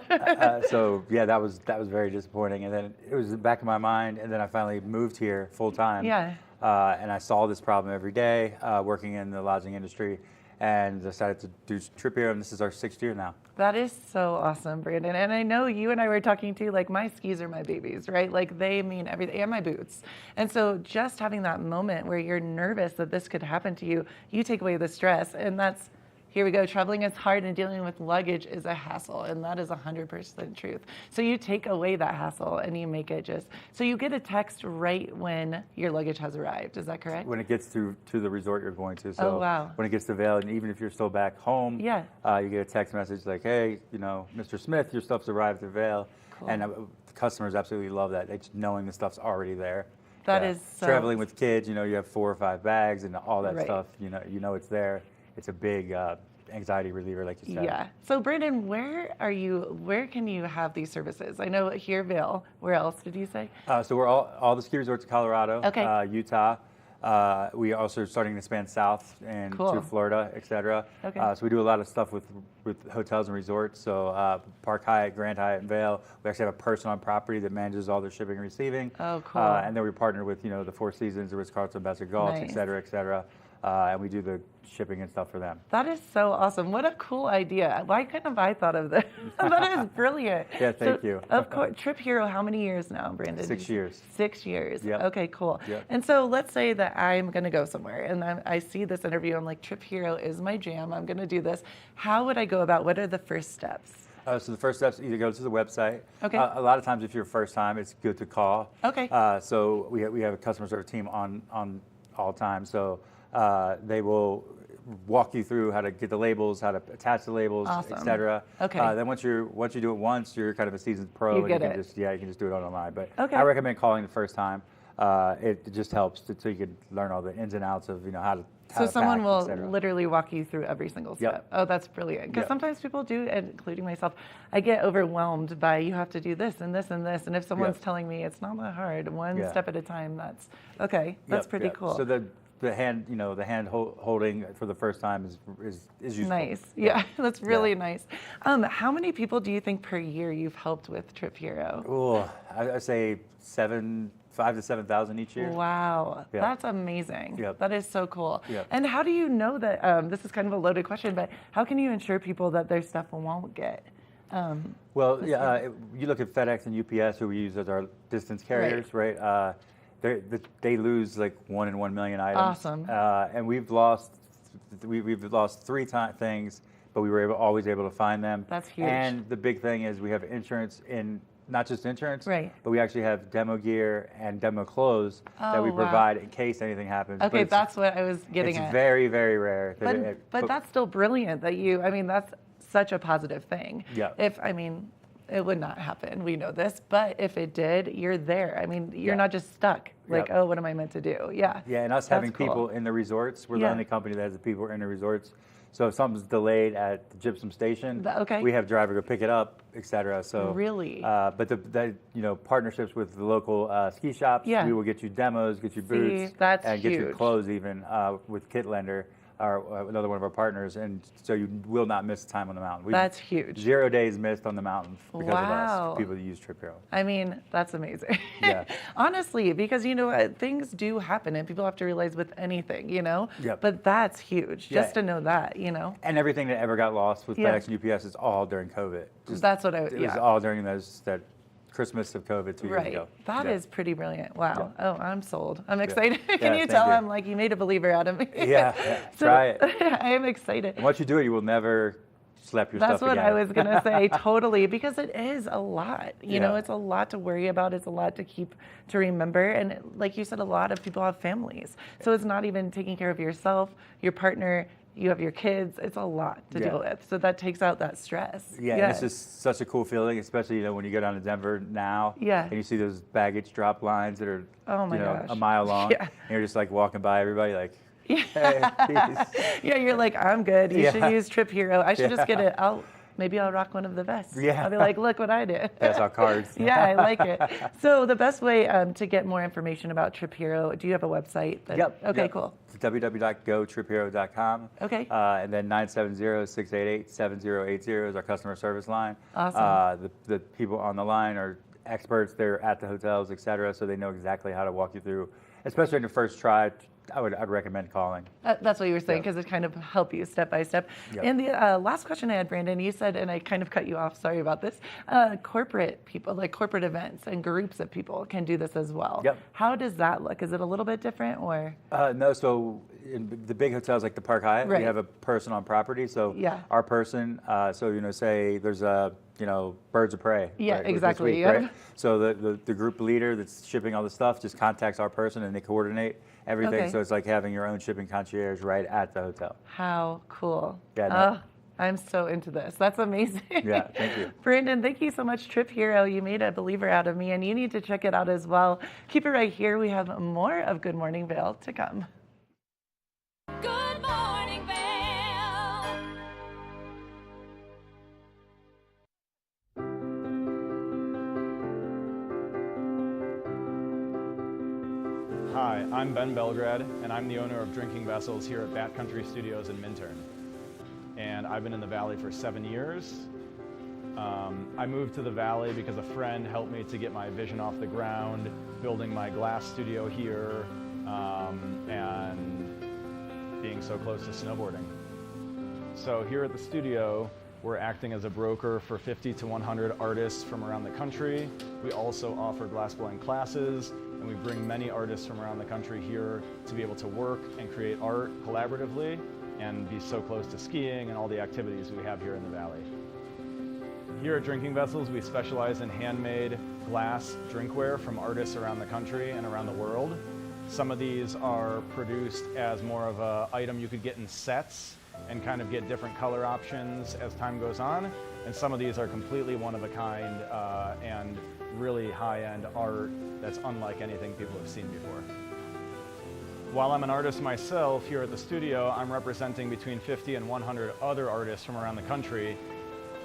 So yeah, that was very disappointing. And then it was in the back of my mind. And then I finally moved here full time. Yeah. And I saw this problem every day working in the lodging industry. And decided to do Trip Hero, and this is our 6th year now. That is so awesome, Brandon. And I know you and I were talking too, like my skis are my babies, right? Like they mean everything, and my boots. And so just having that moment where you're nervous that this could happen to you, you take away the stress. And that's, here we go, traveling is hard and dealing with luggage is a hassle. And that is 100% truth. So you take away that hassle and you make it just, so you get a text right when your luggage has arrived. Is that correct? When it gets to the resort you're going to. So wow. When it gets to Vail, and even if you're still back home, you get a text message like, hey, Mr. Smith, your stuff's arrived at Vail. Cool. And the customers absolutely love that. They just knowing the stuff's already there. That is so. Traveling with kids, you have 4 or 5 bags and all that stuff, you know it's there. It's a big anxiety reliever, like you said. Yeah. So Brandon, where can you have these services? I know here, Vail. Where else did you say? So we're all the ski resorts in Colorado, Utah. We are also starting to expand south and to Florida, et cetera. Okay. So we do a lot of stuff with hotels and resorts. So Park Hyatt, Grand Hyatt, and Vail. We actually have a person on property that manages all their shipping and receiving. Oh, cool. And then we partner with the Four Seasons, the Ritz-Carlton, Bassett Gulch, et cetera, et cetera. And we do the shipping and stuff for them. That is so awesome. What a cool idea. Why couldn't have I thought of this? That is brilliant. Yeah, thank you. Of course. Trip Hero, how many years now, Brandon? 6 years. 6 years. Yep. Okay, cool. Yep. And so let's say that I'm going to go somewhere and I see this interview. I'm like, Trip Hero is my jam. I'm going to do this. How would I go about? What are the first steps? So the first steps, either go to the website. Okay. A lot of times, if you're first time, it's good to call. Okay. So we have a customer service team on all time. So they will walk you through how to get the labels, how to attach the labels, et cetera. Okay. Then once you do it once, you're kind of a seasoned pro. You get can it. you can just do it online. But Okay. I recommend calling the first time. It just helps so you can learn all the ins and outs of how to. So someone pack, will et cetera. literally walk you through every single step. Yep. Oh, that's brilliant. Because Yep. sometimes people do, including myself, I get overwhelmed by you have to do this and this and this. And if someone's Yep. telling me it's not that hard, one Yeah. step at a time, that's okay. That's Yep, pretty yep. cool. So the hand, holding for the first time is useful. Nice. Yeah, that's really nice. How many people do you think per year you've helped with Trip Hero? Oh, I say 5,000 to 7,000 each year. Wow, Yep. that's amazing. Yep. That is so cool. Yep. And how do you know that, this is kind of a loaded question, but how can you ensure people that their stuff won't get? Well, you look at FedEx and UPS, who we use as our distance carriers, right? They lose like 1 in 1 million items. Awesome. And we've lost we've lost 3 things, but we were always able to find them. That's huge. And the big thing is we have insurance in, not just insurance, right, but we actually have demo gear and demo clothes that we wow. provide in case anything happens. Okay, that's what I was getting it's at. very, very rare. But that's still brilliant that you, I mean, that's such a positive thing. Yeah. It would not happen. We know this, but if it did, you're there. I mean, you're Yeah. not just stuck. Like, Yep. oh, what am I meant to do? Yeah. Yeah, and us That's having cool. people in the resorts, we're Yeah. the only company that has the people in the resorts. So if something's delayed at the gypsum station, Okay. we have driver go pick it up, et cetera. So Really? but the partnerships with the local ski shops, Yeah. we will get you demos, get you See, boots, that's and get you huge. clothes even with Kitlender, another one of our partners, and so you will not miss time on the mountain. That's huge. 0 days missed on the mountain because of Wow. us, people that use Trip Hero. I mean, that's amazing. Yeah. Honestly, because things do happen and people have to realize with anything, Yep. But that's huge Yeah. just to know that, And everything that ever got lost with Yeah. FedEx and UPS is all during COVID. That's what It was yeah. all during that Christmas of COVID 2 years Right. ago. That is pretty brilliant. Wow. Oh, I'm sold. I'm Yeah. excited. Yeah, Can you thank tell you. I'm like, you made a believer out of me? Yeah, So, try it. I am excited. And once you do it, you will never slap your That's stuff what again. I was going to say, totally, because it is a lot. You know, Yeah. it's a lot to worry about. It's a lot to remember. And like you said, a lot of people have families. So it's not even taking care of yourself, your partner, you have your kids. It's a lot to Yeah. deal with. So that takes out that stress. Yeah, and it's just such a cool feeling, especially when you go down to Denver now, Yeah. and you see those baggage drop lines that are Oh my a gosh. mile long, Yeah. and you're just like walking by everybody like, Yeah. hey, peace. Yeah, you're like, I'm good. You Yeah. should use Trip Hero. I should just get Yeah. it. Maybe I'll rock one of the vests. Yeah. I'll be like, look what I did. Pass out cards. Yeah, I like it. So the best way to get more information about Trip Hero, do you have a website? Yep. Okay, yep. cool. It's www.gotriphero.com. Okay. And then 970-688-7080 is our customer service line. Awesome. The people on the line are experts. They're at the hotels, et cetera, so they know exactly how to walk you through, especially in the first try. I'd recommend calling. That's what you were saying, because it kind of help you step by step. Yep. And the last question I had, Brandon, you said, and I kind of cut you off, sorry about this, corporate people, like corporate events and groups of people can do this as well. Yep. How does that look? Is it a little bit different or? No, so in the big hotels like the Park Hyatt, Right. we have a person on property. So Yeah. our person, say there's a, birds of prey. Yeah, right, this exactly, week, yeah. right? So the group leader that's shipping all the stuff just contacts our person and they coordinate everything. Okay. So it's like having your own shipping concierge right at the hotel. How cool. Yeah, no. I'm so into this. That's amazing. Yeah, thank you. Brandon, thank you so much, Trip Hero. You made a believer out of me, and you need to check it out as well. Keep it right here. We have more of Good Morning Vail to come. Good morning, Vail. Hi, I'm Ben Belgrad, and I'm the owner of Drinking Vessels here at Bat Country Studios in Minturn. And I've been in the Valley for 7 years. I moved to the Valley because a friend helped me to get my vision off the ground, building my glass studio here, and being so close to snowboarding. So here at the studio, we're acting as a broker for 50 to 100 artists from around the country. We also offer glassblowing classes, and we bring many artists from around the country here to be able to work and create art collaboratively and be so close to skiing and all the activities we have here in the Valley. Here at Drinking Vessels, we specialize in handmade glass drinkware from artists around the country and around the world. Some of these are produced as more of an item you could get in sets and kind of get different color options as time goes on. And some of these are completely one of a kind and really high-end art that's unlike anything people have seen before. While I'm an artist myself here at the studio, I'm representing between 50 and 100 other artists from around the country.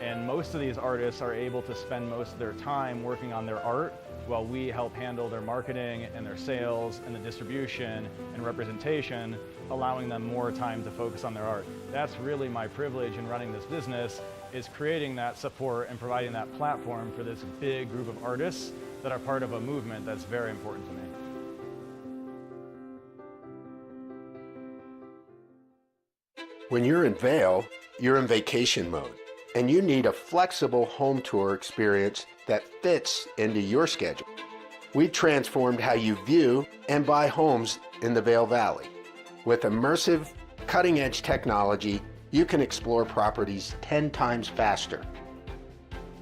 And most of these artists are able to spend most of their time working on their art while we help handle their marketing and their sales and the distribution and representation, allowing them more time to focus on their art. That's really my privilege in running this business, is creating that support and providing that platform for this big group of artists that are part of a movement that's very important to me. When you're in Vail, you're in vacation mode, and you need a flexible home tour experience that fits into your schedule. We've transformed how you view and buy homes in the Vail Valley with immersive cutting-edge technology, you can explore properties 10 times faster.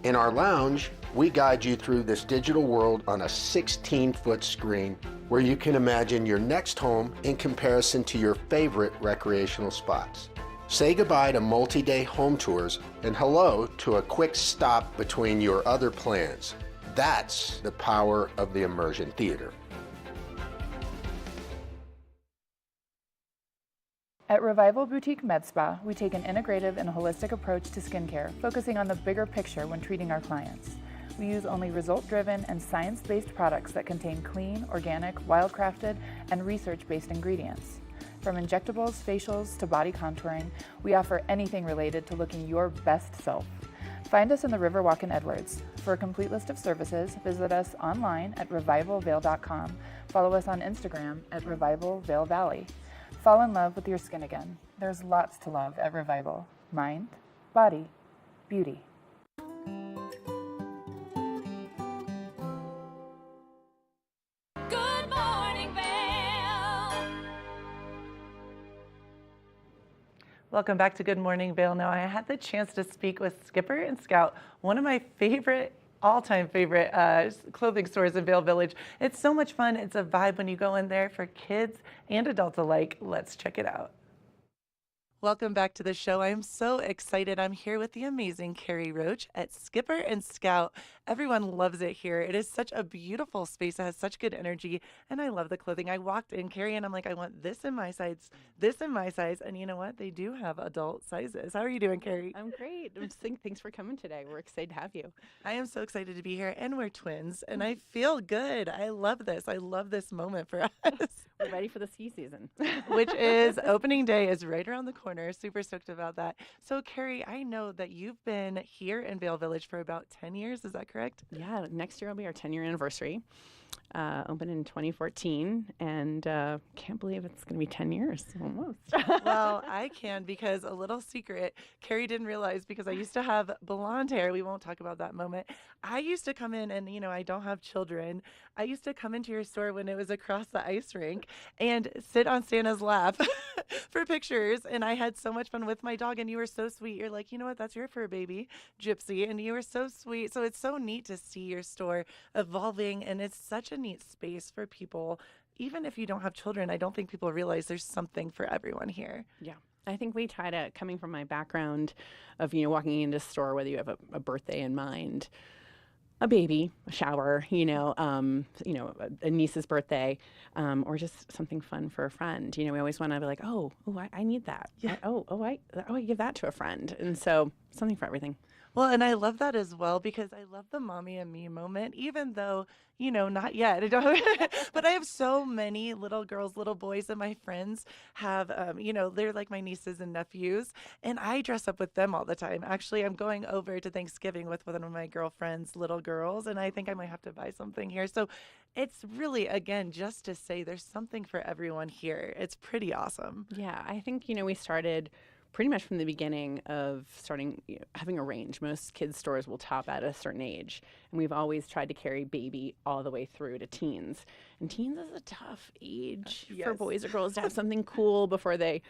In our lounge, we guide you through this digital world on a 16-foot screen where you can imagine your next home in comparison to your favorite recreational spots. Say goodbye to multi-day home tours and hello to a quick stop between your other plans. That's the power of the immersion theater. At Revival Boutique Med Spa, we take an integrative and holistic approach to skincare, focusing on the bigger picture when treating our clients. We use only result-driven and science-based products that contain clean, organic, wildcrafted, and research-based ingredients. From injectables, facials, to body contouring, we offer anything related to looking your best self. Find us in the Riverwalk in Edwards. For a complete list of services, visit us online at revivalvail.com. Follow us on Instagram at Revival Vail Valley. Fall in love with your skin again. There's lots to love at Revival. Mind, body, beauty. Good morning, Vail. Welcome back to Good Morning Vail. Now, I had the chance to speak with Skipper and Scout, one of my all-time favorite clothing stores in Vail Village. It's so much fun. It's a vibe when you go in there for kids and adults alike. Let's check it out. Welcome back to the show. I'm so excited. I'm here with the amazing Carrie Roach at Skipper and Scout. Everyone loves it here. It is such a beautiful space. It has such good energy, and I love the clothing. I walked in, Carrie, and I'm like, I want this in my size, this in my size, and you know what? They do have adult sizes. How are you doing, Carrie? I'm great. Thanks for coming today. We're excited to have you. I am so excited to be here, and we're twins, and I feel good. I love this. I love this moment for us. We're ready for the ski season. Which is opening day is right around the corner. Super stoked about that. So, Carrie, I know that you've been here in Vail Village for about 10 years. Is that correct? Yeah, next year will be our 10-year anniversary. Opened in 2014, and can't believe it's going to be 10 years almost. Well, I can, because a little secret, Carrie didn't realize, because I used to have blonde hair. We won't talk about that moment. I used to come in, and I don't have children. I used to come into your store when it was across the ice rink and sit on Santa's lap for pictures. And I had so much fun with my dog, and you were so sweet. You're like, you know what? That's your fur baby, Gypsy. And you were so sweet. So it's so neat to see your store evolving, and it's such a neat space for people. Even if you don't have children, I don't think people realize there's something for everyone here. Yeah. I think we try to, coming from my background of, walking into a store, whether you have a birthday in mind, a baby, a shower, a niece's birthday, or just something fun for a friend. We always want to be like, I need that. Yeah. I give that to a friend. And so something for everything. Well, and I love that as well, because I love the mommy and me moment, even though, not yet. But I have so many little girls, little boys, and my friends have, they're like my nieces and nephews, and I dress up with them all the time. Actually, I'm going over to Thanksgiving with one of my girlfriend's little girls, and I think I might have to buy something here. So it's really, again, just to say there's something for everyone here. It's pretty awesome. Yeah, I think, we started pretty much from the beginning of starting having a range. Most kids' stores will top at a certain age, and we've always tried to carry baby all the way through to teens. And teens is a tough age for boys or girls to have something cool before they,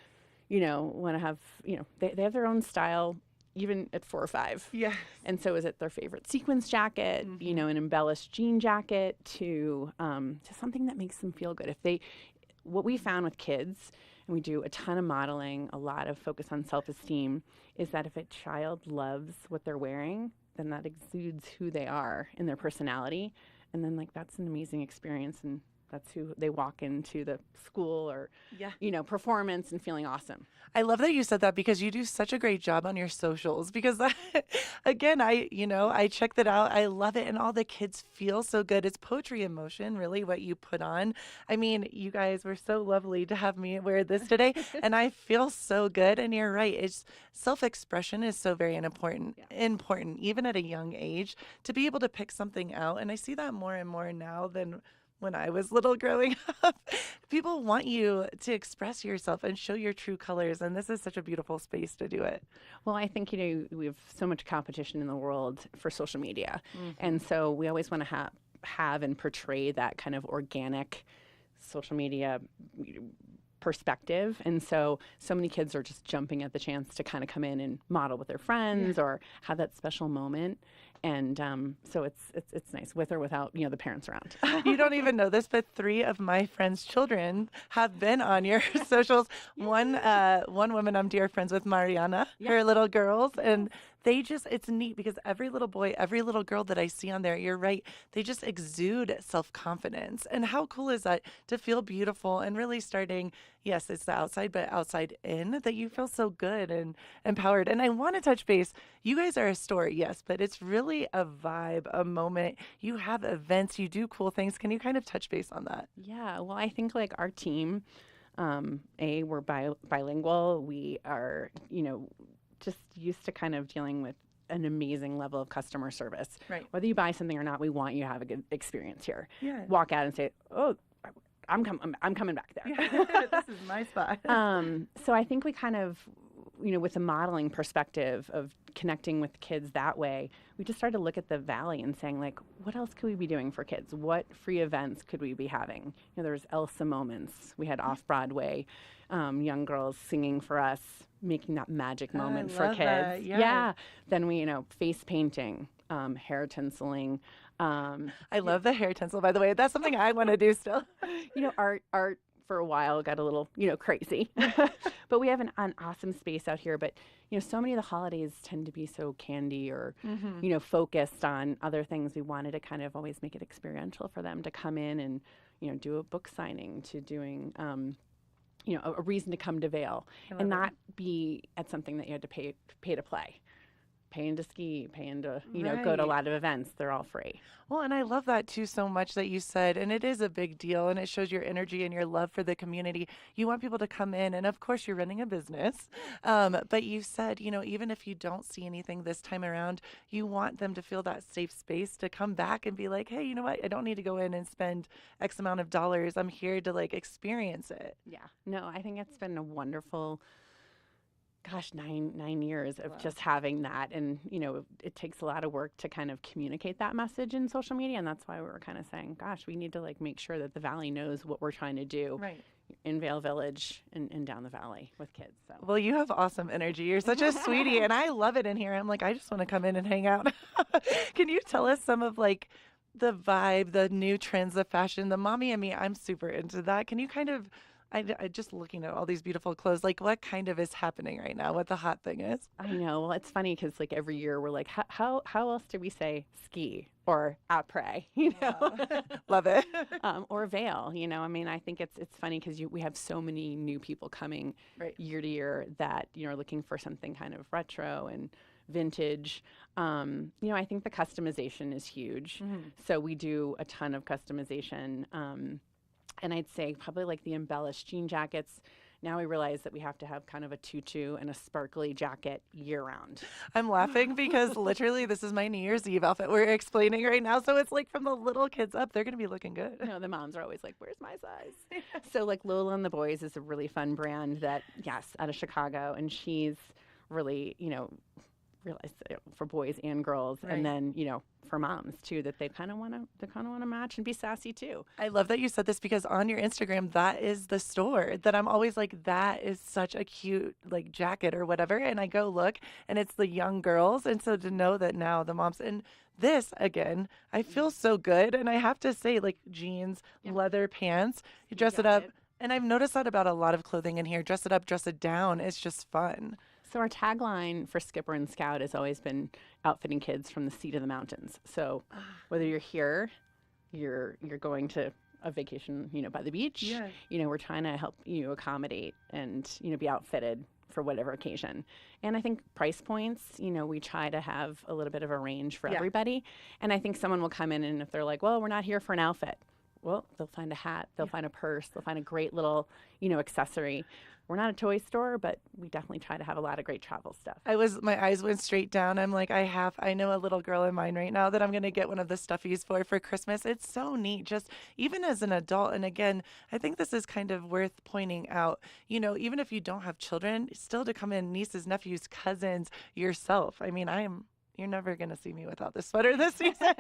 want to have, they have their own style, even at 4 or 5. Yes. And so is it their favorite sequins jacket, an embellished jean jacket, to something that makes them feel good. What we found with kids, and we do a ton of modeling, a lot of focus on self-esteem, is that if a child loves what they're wearing, then that exudes who they are in their personality. And then, that's an amazing experience, and that's who they walk into the school or, performance and feeling awesome. I love that you said that, because you do such a great job on your socials, because again, I checked that out. I love it. And all the kids feel so good. It's poetry in motion, really, what you put on. I mean, you guys were so lovely to have me wear this today, and I feel so good. And you're right. It's self-expression is so very important, even at a young age, to be able to pick something out. And I see that more and more now than when I was little growing up. People want you to express yourself and show your true colors, and this is such a beautiful space to do it. Well, I think, we have so much competition in the world for social media, and so we always want to have and portray that kind of organic social media perspective. And so many kids are just jumping at the chance to kind of come in and model with their friends or have that special moment. And so it's nice with or without, the parents around. You don't even know this, but 3 of my friends' children have been on your socials. One woman I'm dear friends with, Mariana, her little girls, and they just, it's neat because every little boy, every little girl that I see on there, you're right, they just exude self-confidence. And how cool is that to feel beautiful and really starting, yes, it's the outside, but outside in, that you feel so good and empowered. And I want to touch base. You guys are a store, yes, but it's really a vibe, a moment. You have events, you do cool things. Can you kind of touch base on that? Yeah, well, I think like our team, we're bilingual. We are, just used to kind of dealing with an amazing level of customer service. Right. Whether you buy something or not, we want you to have a good experience here. Yeah. Walk out and say, oh, I'm coming back there. Yeah, this is my spot. So I think we kind of, with the modeling perspective of connecting with kids that way, we just started to look at the Valley and saying, like, what else could we be doing for kids? What free events could we be having? There was Elsa moments. We had off-Broadway young girls singing for us, making that magic moment for kids. That, yes. Yeah. Then we, face painting, hair tinseling. I love the hair tinsel, by the way. That's something I want to do still. Art for a while got a little, crazy. But we have an awesome space out here. But, so many of the holidays tend to be so candy or, focused on other things. We wanted to kind of always make it experiential for them to come in and, do a book signing, to doing, a reason to come to Vail and not be at something that you had to pay to play. Paying to ski, paying to, go to a lot of events. They're all free. Well, and I love that too so much that you said, and it is a big deal, and it shows your energy and your love for the community. You want people to come in, and of course you're running a business, but you said, even if you don't see anything this time around, you want them to feel that safe space to come back and be like, hey, you know what? I don't need to go in and spend X amount of dollars. I'm here to experience it. Yeah. No, I think it's been a wonderful 9 years of just having that. And, it takes a lot of work to kind of communicate that message in social media. And that's why we were kind of saying, gosh, we need to make sure that the Valley knows what we're trying to do in Vail Village and down the Valley with kids. So. Well, you have awesome energy. You're such a sweetie, and I love it in here. I'm like, I just want to come in and hang out. Can you tell us some of the vibe, the new trends, the fashion, the mommy and me? I'm super into that. Can you kind of, I just looking at all these beautiful clothes, what kind of is happening right now, what the hot thing is? I know. Well, it's funny because every year we're like, how else do we say ski or après, Love it. or Vail, I think it's funny because we have so many new people coming year to year that, are looking for something kind of retro and vintage. I think the customization is huge. Mm-hmm. So we do a ton of customization. And I'd say probably the embellished jean jackets. Now we realize that we have to have kind of a tutu and a sparkly jacket year round. I'm laughing because literally this is my New Year's Eve outfit we're explaining right now. So it's from the little kids up, they're going to be looking good. The moms are always like, where's my size? So Lola and the Boys is a really fun brand that, yes, out of Chicago. And she's really, realized for boys and girls. And then, for moms too, that they kind of want to match and be sassy too. I love that you said this because on your Instagram, that is the store that I'm always like, that is such a cute jacket or whatever. And I go look and it's the young girls. And so to know that now the moms, and this again, I feel so good. And I have to say jeans, leather pants, you dress it up. And I've noticed that about a lot of clothing in here, dress it up, dress it down. It's just fun. So our tagline for Skipper and Scout has always been outfitting kids from the sea to the mountains. So whether you're here, you're going to a vacation, by the beach, we're trying to help you accommodate and, be outfitted for whatever occasion. And I think price points, we try to have a little bit of a range for everybody. And I think someone will come in and if they're like, well, we're not here for an outfit. Well, they'll find a hat, they'll find a purse, they'll find a great little, accessory. We're not a toy store, but we definitely try to have a lot of great travel stuff. My eyes went straight down. I'm like, I know a little girl in mind right now that I'm going to get one of the stuffies for Christmas. It's so neat, just even as an adult. And again, I think this is kind of worth pointing out, even if you don't have children, still to come in, nieces, nephews, cousins, yourself. I mean, you're never going to see me without this sweater this season.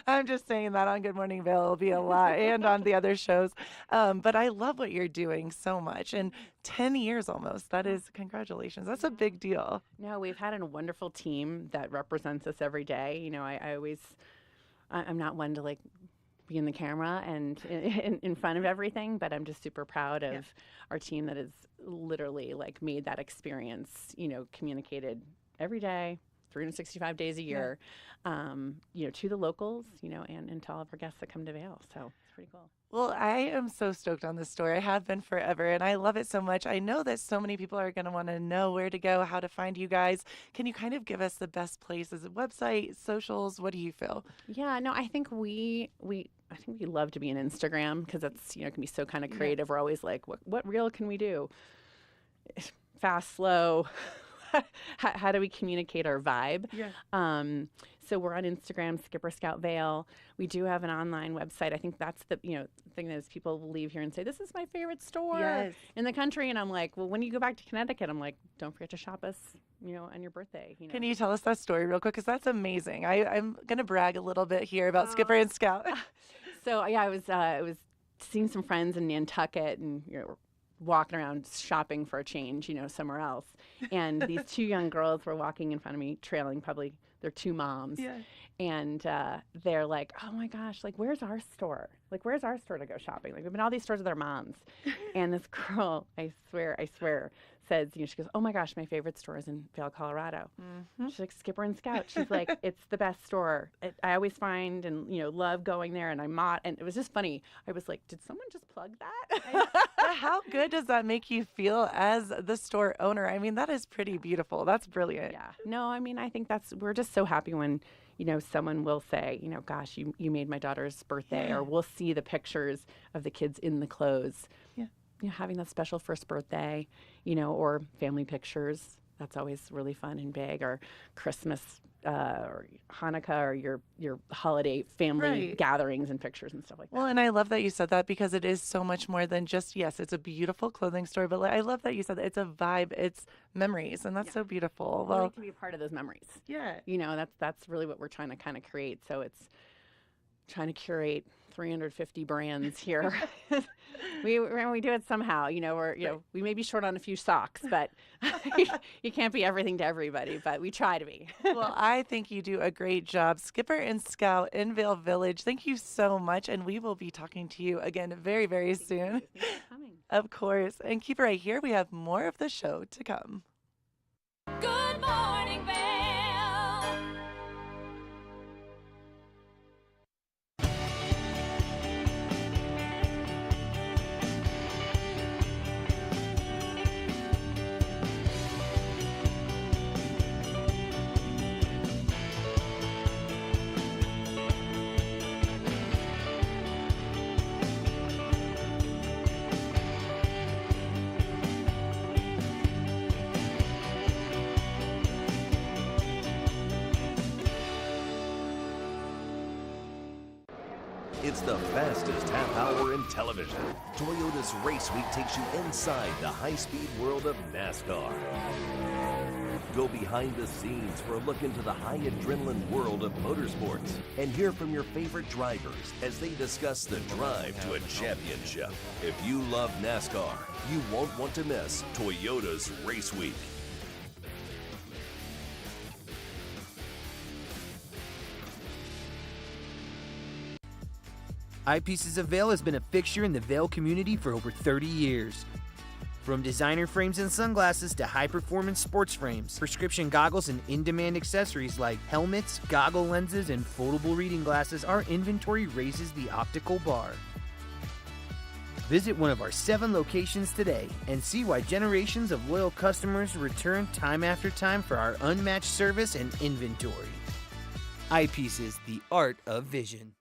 I'm just saying that on Good Morning Vail, it'll be a lot, and on the other shows. But I love what you're doing so much. And 10 years almost. That is, congratulations. That's a big deal. No, we've had a wonderful team that represents us every day. You know, I'm not one to like be in the camera and in front of everything, but I'm just super proud of our team that has literally like made that experience, you know, communicated every day, 365 days a year, you know, to the locals, you know, and to all of our guests that come to Vail. So it's pretty cool. Well, I am so stoked on this story. I have been forever, and I love it so much. I know that so many people are going to want to know where to go, how to find you guys. Can you kind of give us the best places, website, socials? What do you feel? Yeah, no, I think we love to be on Instagram because it's, you know, it can be so kind of creative. We're always like, what reel can we do? Fast, slow. How do we communicate our vibe? Yeah. So we're on Instagram, Skipper Scout Vail. We do have an online website. I think that's the, you know, thing that is people will leave here and say, this is my favorite store in the country. And I'm like, well, when you go back to Connecticut, I'm like, don't forget to shop us, you know, on your birthday. You know? Can you tell us that story real quick? Because that's amazing. I'm going to brag a little bit here about Skipper and Scout. So yeah, I was seeing some friends in Nantucket and, you know, walking around shopping for a change, you know, somewhere else. And these two young girls were walking in front of me, trailing probably their two moms. Yeah. And they're like, oh my gosh, like, where's our store? Like, where's our store to go shopping? Like, we've been all these stores with our moms. And this girl, I swear, says, you know, she goes, oh my gosh, my favorite store is in Vail, Colorado. Mm-hmm. She's like, Skipper and Scout. She's like, it's the best store. I always find and, you know, love going there. And and it was just funny. I was like, did someone just plug that? How good does that make you feel as the store owner? I mean, that is pretty beautiful. That's brilliant. Yeah. No, I mean, I think we're just so happy when, you know, someone will say, you know, gosh, you made my daughter's birthday, or we'll see the pictures of the kids in the clothes. Yeah. You know, having that special first birthday, you know, or family pictures. That's always really fun and big, or Christmas or Hanukkah, or your holiday family gatherings and pictures and stuff like that. Well, and I love that you said that, because it is so much more than just, yes, it's a beautiful clothing store, but I love that you said that it's a vibe, it's memories, and that's so beautiful. Well, it can be a part of those memories. Yeah. You know, that's really what we're trying to kind of create. So it's trying to curate 350 brands here. we do it somehow, you know, we may be short on a few socks, but you can't be everything to everybody, but we try to be. Well, I think you do a great job. Skipper and Scout in Vail Village, thank you so much, and we will be talking to you again very, very soon. Thanks for coming. Of course. And keep it right here. We have more of the show to come. Good morning, Vail. It's the fastest half hour in television. Toyota's Race Week takes you inside the high-speed world of NASCAR. Go behind the scenes for a look into the high adrenaline world of motorsports and hear from your favorite drivers as they discuss the drive to a championship. If you love NASCAR, you won't want to miss Toyota's Race Week. Eyepieces of Vail has been a fixture in the Vail community for over 30 years. From designer frames and sunglasses to high-performance sports frames, prescription goggles, and in-demand accessories like helmets, goggle lenses, and foldable reading glasses, our inventory raises the optical bar. Visit one of our 7 locations today and see why generations of loyal customers return time after time for our unmatched service and inventory. Eyepieces, the art of vision.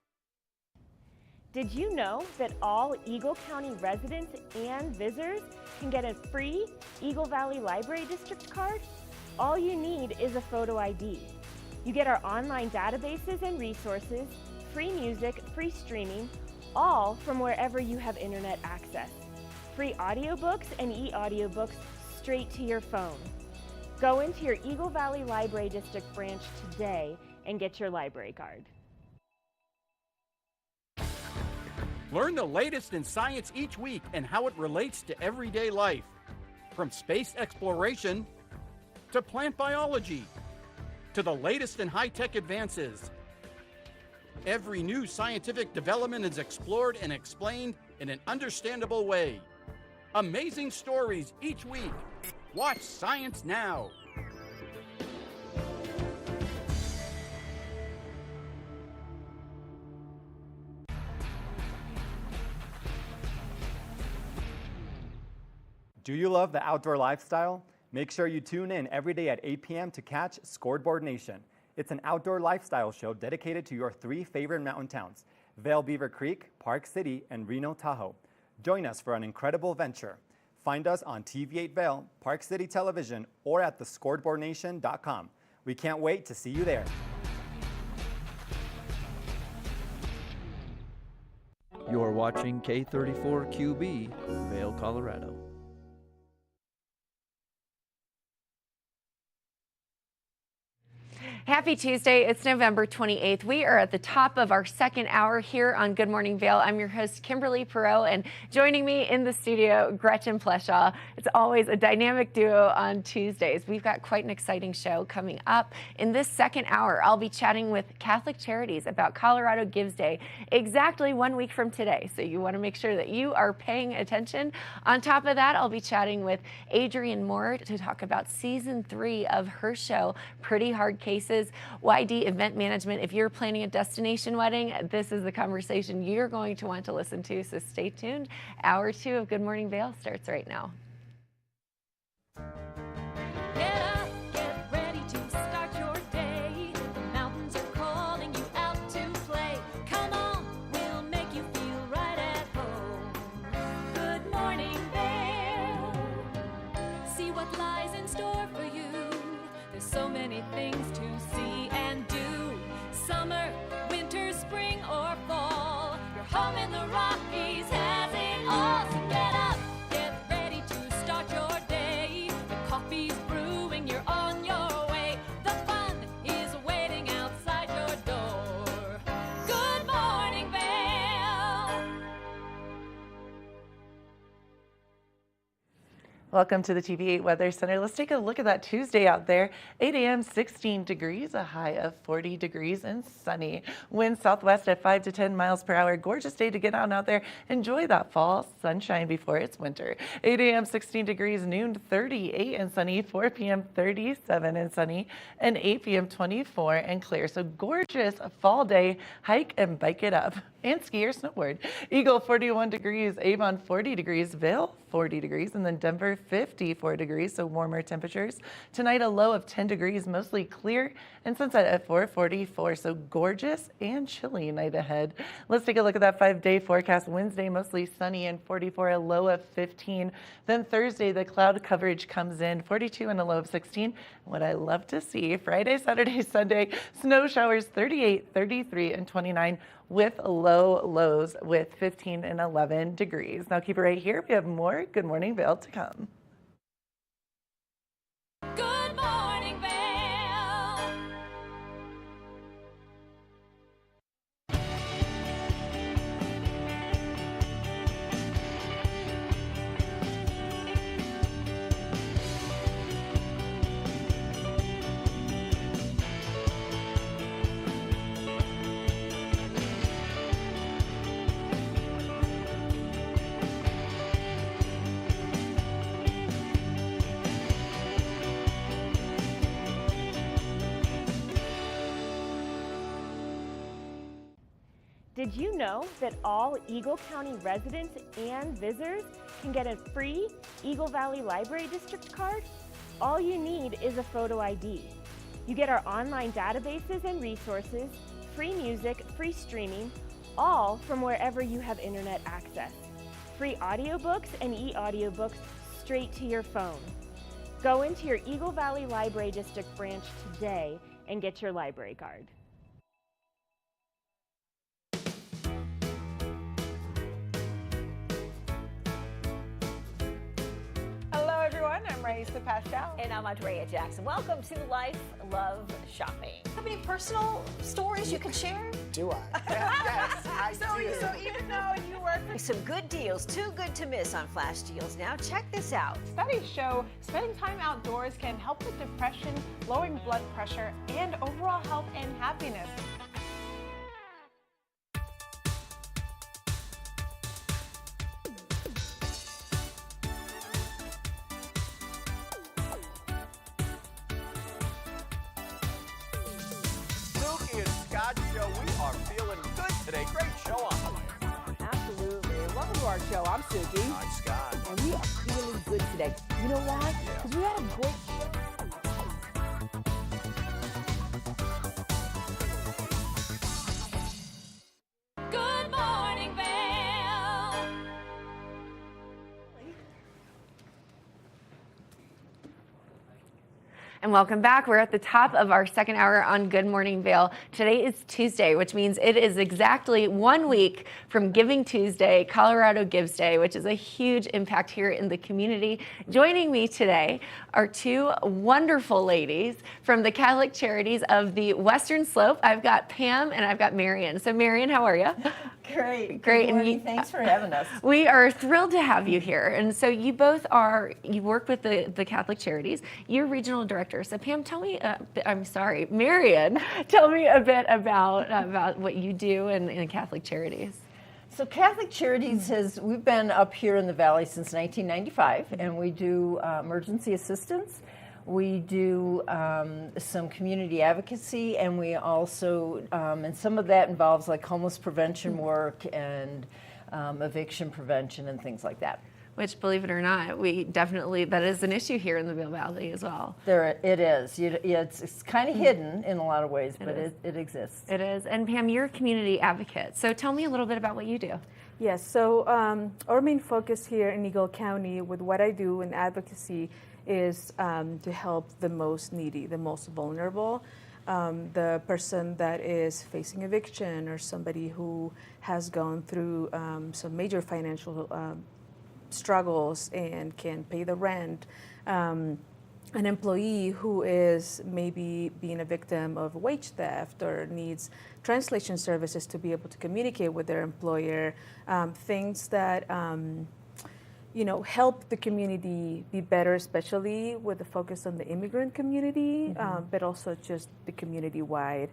Did you know that all Eagle County residents and visitors can get a free Eagle Valley Library District card? All you need is a photo ID. You get our online databases and resources, free music, free streaming, all from wherever you have internet access. Free audiobooks and e-audiobooks straight to your phone. Go into your Eagle Valley Library District branch today and get your library card. Learn the latest in science each week and how it relates to everyday life. From space exploration to plant biology to the latest in high-tech advances. Every new scientific development is explored and explained in an understandable way. Amazing stories each week. Watch Science Now. Do you love the outdoor lifestyle? Make sure you tune in every day at 8 p.m. to catch Scoreboard Nation. It's an outdoor lifestyle show dedicated to your 3 favorite mountain towns, Vail, Beaver Creek, Park City, and Reno, Tahoe. Join us for an incredible venture. Find us on TV8 Vail, Park City Television, or at thescoreboardnation.com. We can't wait to see you there. You're watching K34QB, Vail, Colorado. Happy Tuesday. It's November 28th. We are at the top of our second hour here on Good Morning Vail. I'm your host, Kimberly Perot, and joining me in the studio, Gretchen Pleshaw. It's always a dynamic duo on Tuesdays. We've got quite an exciting show coming up. In this second hour, I'll be chatting with Catholic Charities about Colorado Gives Day exactly 1 week from today. So you want to make sure that you are paying attention. On top of that, I'll be chatting with Adrienne Moore to talk about season 3 of her show, Pretty Hard Cases. YD Event Management. If you're planning a destination wedding, this is the conversation you're going to want to listen to, so stay tuned. Hour 2 of Good Morning Vail starts right now. Get up, get ready to start your day. The mountains are calling you out to play. Come on, we'll make you feel right at home. Good morning, Vail. See what lies in store for you. There's so many things to see and do. Summer, winter, spring, or fall. Your home in the Rockies has it all. So get up, get ready to start your day. The coffee's brewing, you're on your way. The fun is waiting outside your door. Good morning, Vail. Welcome to the TV8 Weather Center. Let's take a look at that Tuesday out there. 8 a.m., 16 degrees, a high of 40 degrees and sunny. Wind southwest at 5 to 10 miles per hour. Gorgeous day to get out there. Enjoy that fall sunshine before it's winter. 8 a.m., 16 degrees, noon 38 and sunny, 4 p.m., 37 and sunny, and 8 p.m., 24 and clear. So gorgeous fall day. Hike and bike it up. And ski or snowboard. Eagle 41 degrees, Avon 40 degrees, Vail 40 degrees, and then Denver 54 degrees, so warmer temperatures. Tonight a low of 10 degrees, mostly clear, and sunset at 4:44, so gorgeous and chilly night ahead. Let's take a look at that 5-day forecast. Wednesday mostly sunny and 44, a low of 15. Then Thursday the cloud coverage comes in, 42 and a low of 16. What I love to see, Friday, Saturday, Sunday, snow showers 38, 33, and 29. With low lows with 15 and 11 degrees. Now keep it right here. We have more Good Morning Vail to come. Good morning, Vail. Did you know that all Eagle County residents and visitors can get a free Eagle Valley Library District card? All you need is a photo ID. You get our online databases and resources, free music, free streaming, all from wherever you have internet access. Free audiobooks and e-audiobooks straight to your phone. Go into your Eagle Valley Library District branch today and get your library card. Hello everyone, everyone. I'm Raisa Pastel. And I'm Andrea Jackson. Welcome to Life, Love, Shopping. Have any personal stories you can share? Do I? Yes, I do. So even though you work for... Some good deals, too good to miss on Flash Deals now. Check this out. Studies show spending time outdoors can help with depression, lowering blood pressure, and overall health and happiness. Suki and Scott show. We are feeling good today. Great show on the way. Absolutely. Welcome to our show. I'm Suki. I'm Scott. And we are feeling good today. You know why? Because we had a great show. Good morning, Vail. And welcome back. We're at the top of our second hour on Good Morning Vail. Today is Tuesday, which means it is exactly 1 week from Giving Tuesday, Colorado Gives Day, which is a huge impact here in the community. Joining me today are two wonderful ladies from the Catholic Charities of the Western Slope. I've got Pam and I've got Marion. So Marion, how are you? Great. Great. Good morning. Thanks for having us. We are thrilled to have you here. And so you both you work with the Catholic Charities. You're regional director. So Pam, tell me, Marion, tell me a bit about what you do in Catholic Charities. So Catholic Charities we've been up here in the Valley since 1995, and we do emergency assistance. We do some community advocacy, and we also, and some of that involves like homeless prevention work and eviction prevention and things like that. Which, believe it or not, that is an issue here in the Vail Valley as well. It is. It's kind of hidden in a lot of ways, but it exists. It is. And Pam, you're a community advocate. So tell me a little bit about what you do. Yes, so our main focus here in Eagle County with what I do in advocacy is to help the most needy, the most vulnerable, the person that is facing eviction or somebody who has gone through some major financial struggles and can't pay the rent, an employee who is maybe being a victim of wage theft or needs translation services to be able to communicate with their employer, things that help the community be better, especially with the focus on the immigrant community, but also just the community-wide,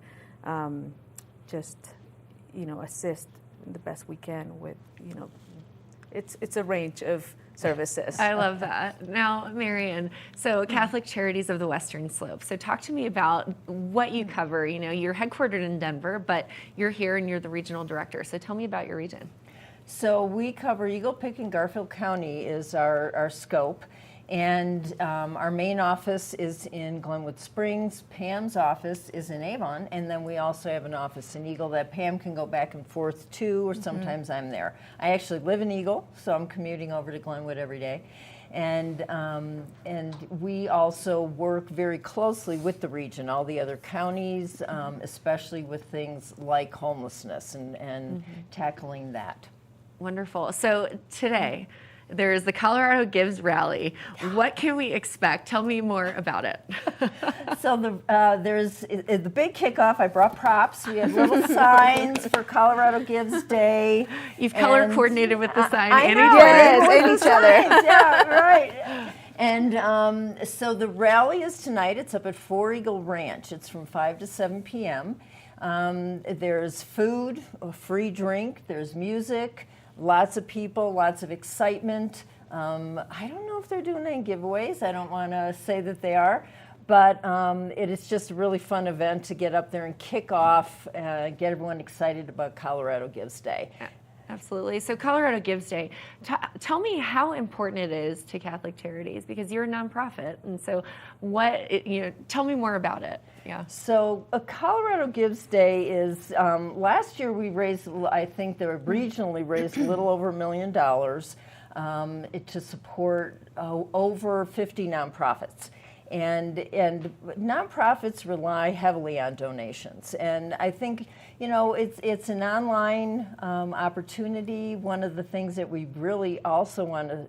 assist the best we can with, it's a range of services. I love that. Now, Marion, so Catholic Charities of the Western Slope. So talk to me about what you cover. You're headquartered in Denver, but you're here and you're the regional director. So tell me about your region. So we cover Eagle, Pick, and Garfield County is our scope. And our main office is in Glenwood Springs. Pam's office is in Avon. And then we also have an office in Eagle that Pam can go back and forth to, or sometimes I'm there. I actually live in Eagle, so I'm commuting over to Glenwood every day. And we also work very closely with the region, all the other counties, especially with things like homelessness and tackling that. Wonderful. So today, there's the Colorado Gives Rally. What can we expect? Tell me more about it. So there's the big kickoff. I brought props. We have little signs for Colorado Gives Day. You've color coordinated with the sign and each other. Yeah, right. And so the rally is tonight. It's up at 4 Eagle Ranch. It's from 5 to 7 p.m. There's food, a free drink. There's music. Lots of people, lots of excitement. I don't know if they're doing any giveaways. I don't want to say that they are, but it is just a really fun event to get up there and kick off, get everyone excited about Colorado Gives Day. Absolutely. So Colorado Gives Day, tell me how important it is to Catholic Charities, because you're a nonprofit, and so tell me more about it. Yeah. So Colorado Gives Day is, last year we raised, I think they regionally raised a little over $1 million to support over 50 nonprofits. And nonprofits rely heavily on donations. And I think, you know, it's an online opportunity. One of the things that we really also want to,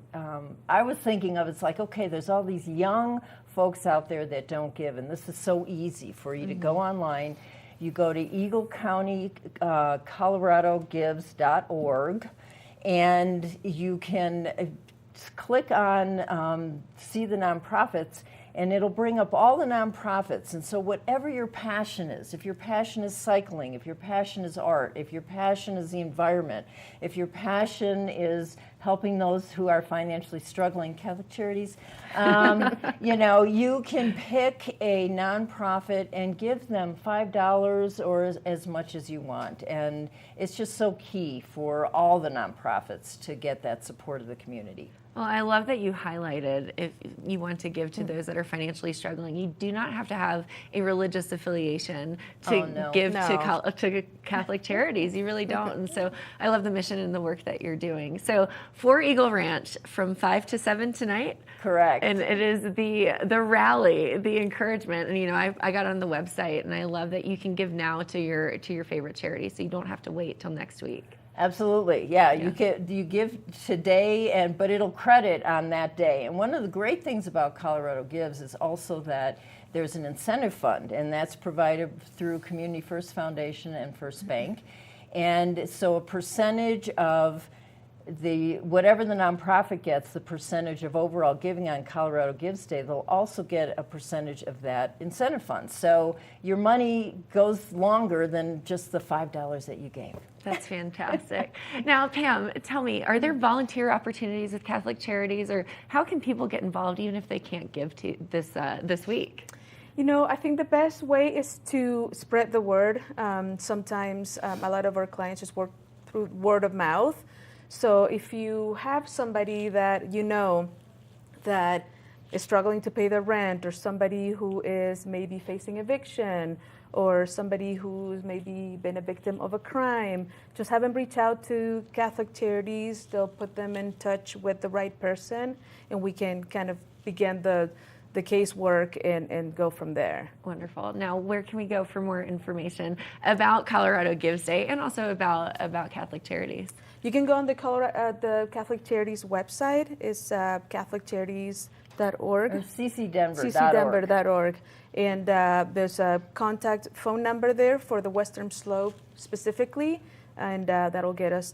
I was thinking of, it's like, okay, there's all these young folks out there that don't give, and this is so easy for you to go online. You go to Eagle County, ColoradoGives.org, and you can click on see the nonprofits, and it'll bring up all the nonprofits. And so whatever your passion is, if your passion is cycling, if your passion is art, if your passion is the environment, if your passion is helping those who are financially struggling, Catholic Charities, you know, you can pick a nonprofit and give them $5 or as much as you want. And it's just so key for all the nonprofits to get that support of the community. Well, I love that you highlighted if you want to give to those that are financially struggling. You do not have to have a religious affiliation to give to Catholic Charities. You really don't. And so I love the mission and the work that you're doing. So for Eagle Ranch from 5 to 7 tonight. Correct. And it is the rally, the encouragement. And you know, I got on the website, and I love that you can give now to your favorite charity, so you don't have to wait till next week. Absolutely, yeah. You give today, but it'll credit on that day. And one of the great things about Colorado Gives is also that there's an incentive fund, and that's provided through Community First Foundation and First Bank. And so a percentage of whatever the nonprofit gets, the percentage of overall giving on Colorado Gives Day, they'll also get a percentage of that incentive fund. So your money goes longer than just the $5 that you gave. That's fantastic. Now, Pam, tell me, are there volunteer opportunities with Catholic Charities, or how can people get involved even if they can't give to this week? You know, I think the best way is to spread the word. Sometimes a lot of our clients just work through word of mouth. So if you have somebody that you know that is struggling to pay their rent, or somebody who is maybe facing eviction, or somebody who's maybe been a victim of a crime, just have them reach out to Catholic Charities. They'll put them in touch with the right person, and we can kind of begin the casework and go from there. Wonderful. Now, where can we go for more information about Colorado Gives Day and also about Catholic Charities? You can go on the Catholic Charities website. It's CatholicCharities.org. Or ccdenver.org. ccdenver.org. And there's a contact phone number there for the Western Slope specifically, and that'll get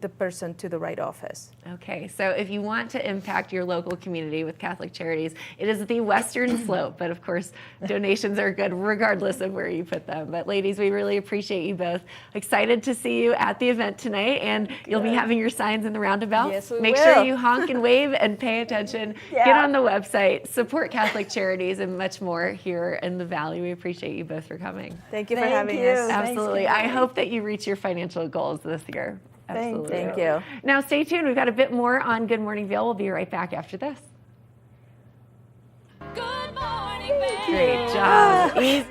the person to the right office. Okay, so if you want to impact your local community with Catholic Charities, it is the Western Slope, but of course, donations are good regardless of where you put them. But ladies, we really appreciate you both. Excited to see you at the event tonight, and you'll be having your signs in the roundabout. Yes, we Make will. sure you honk and wave and pay attention. Yeah. Get on the website, support Catholic Charities, and much more here in the Valley. We appreciate you both for coming. Thank you for having us. Absolutely. I hope that you reach your financial goals this year. Absolutely. Thank you. Now stay tuned. We've got a bit more on Good Morning Vail. We'll be right back after this. Good morning, Vail. Great job. Easy.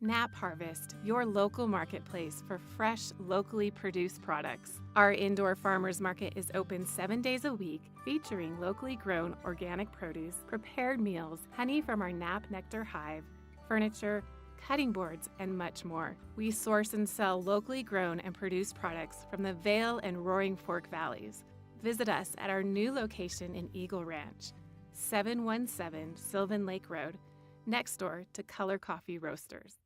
Nap Harvest, your local marketplace for fresh, locally produced products. Our indoor farmers market is open 7 days a week, featuring locally grown organic produce, prepared meals, honey from our Nap Nectar hive, furniture, cutting boards, and much more. We source and sell locally grown and produced products from the Vail and Roaring Fork Valleys. Visit us at our new location in Eagle Ranch, 717 Sylvan Lake Road, next door to Color Coffee Roasters.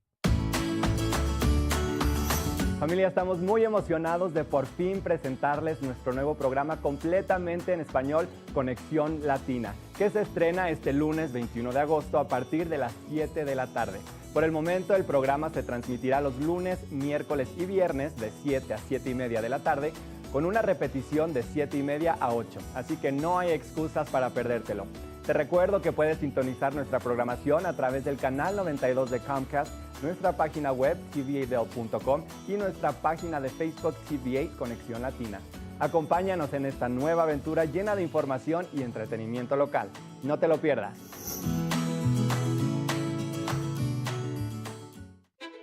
Familia, estamos muy emocionados de por fin presentarles nuestro nuevo programa completamente en español, Conexión Latina, que se estrena este lunes 21 de agosto a partir de las 7 de la tarde. Por el momento, el programa se transmitirá los lunes, miércoles y viernes de 7 a 7 y media de la tarde, con una repetición de 7 y media a 8, así que no hay excusas para perdértelo. Te recuerdo que puedes sintonizar nuestra programación a través del canal 92 de Comcast, nuestra página web tva.com y nuestra página de Facebook TVA Conexión Latina. Acompáñanos en esta nueva aventura llena de información y entretenimiento local. No te lo pierdas.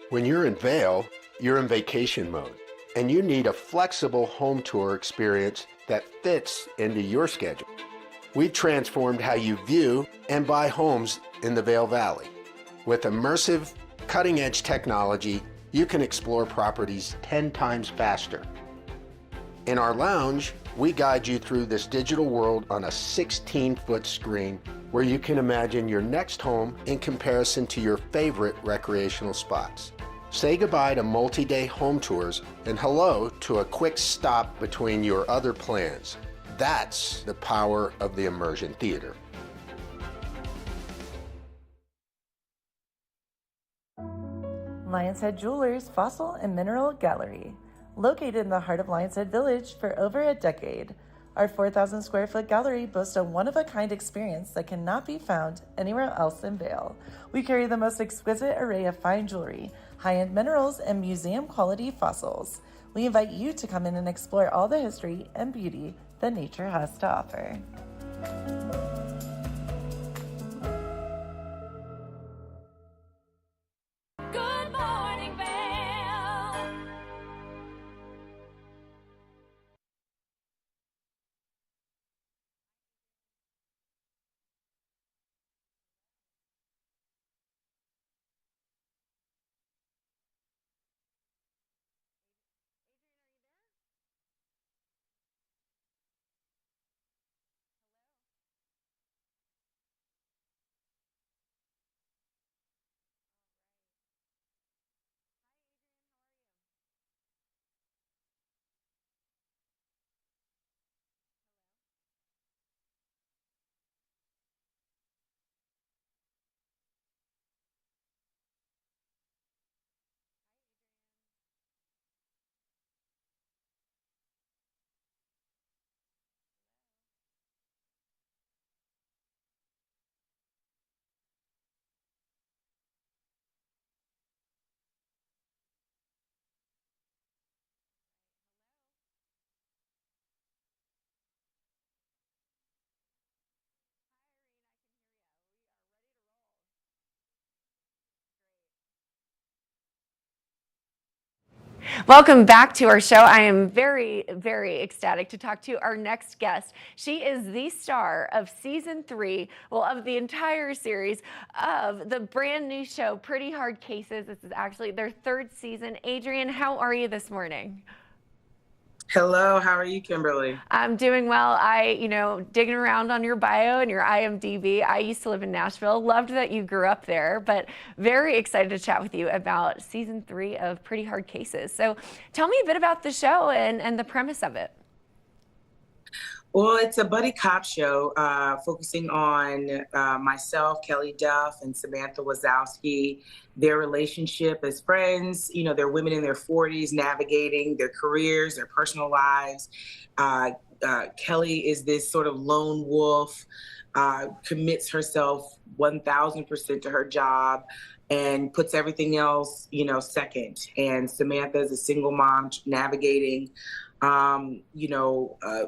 When you're in Vail, you're in vacation mode, and you need a flexible home tour experience that fits into your schedule. we've transformed how you view and buy homes in the Vail Valley. With immersive, cutting-edge technology, you can explore properties 10 times faster. In our lounge, we guide you through this digital world on a 16-foot screen where you can imagine your next home in comparison to your favorite recreational spots. Say goodbye to multi-day home tours and hello to a quick stop between your other plans. That's the power of the immersion theater. Lions Head Jewelers Fossil and Mineral Gallery. Located in the heart of Lions Head Village for over a decade, our 4,000 square foot gallery boasts a one-of-a-kind experience that cannot be found anywhere else in Vail. We carry the most exquisite array of fine jewelry, high-end minerals, and museum-quality fossils. We invite you to come in and explore all the history and beauty that nature has to offer. Good morning, Vail. Welcome back to our show. I am very, very ecstatic to talk to our next guest. She is the star of season 3, well, of the entire series of the brand new show, Pretty Hard Cases. This is actually their 3rd season. Adrienne, how are you this morning? Hello, how are you, Kimberly? I'm doing well. Digging around on your bio and your IMDb. I used to live in Nashville. Loved that you grew up there, but very excited to chat with you about season 3 of Pretty Hard Cases. So tell me a bit about the show and the premise of it. Well, it's a buddy cop show focusing on myself, Kelly Duff, and Samantha Wazowski, their relationship as friends. You know, they're women in their 40s navigating their careers, their personal lives. Kelly is this sort of lone wolf, commits herself 1,000% to her job and puts everything else, second. And Samantha is a single mom navigating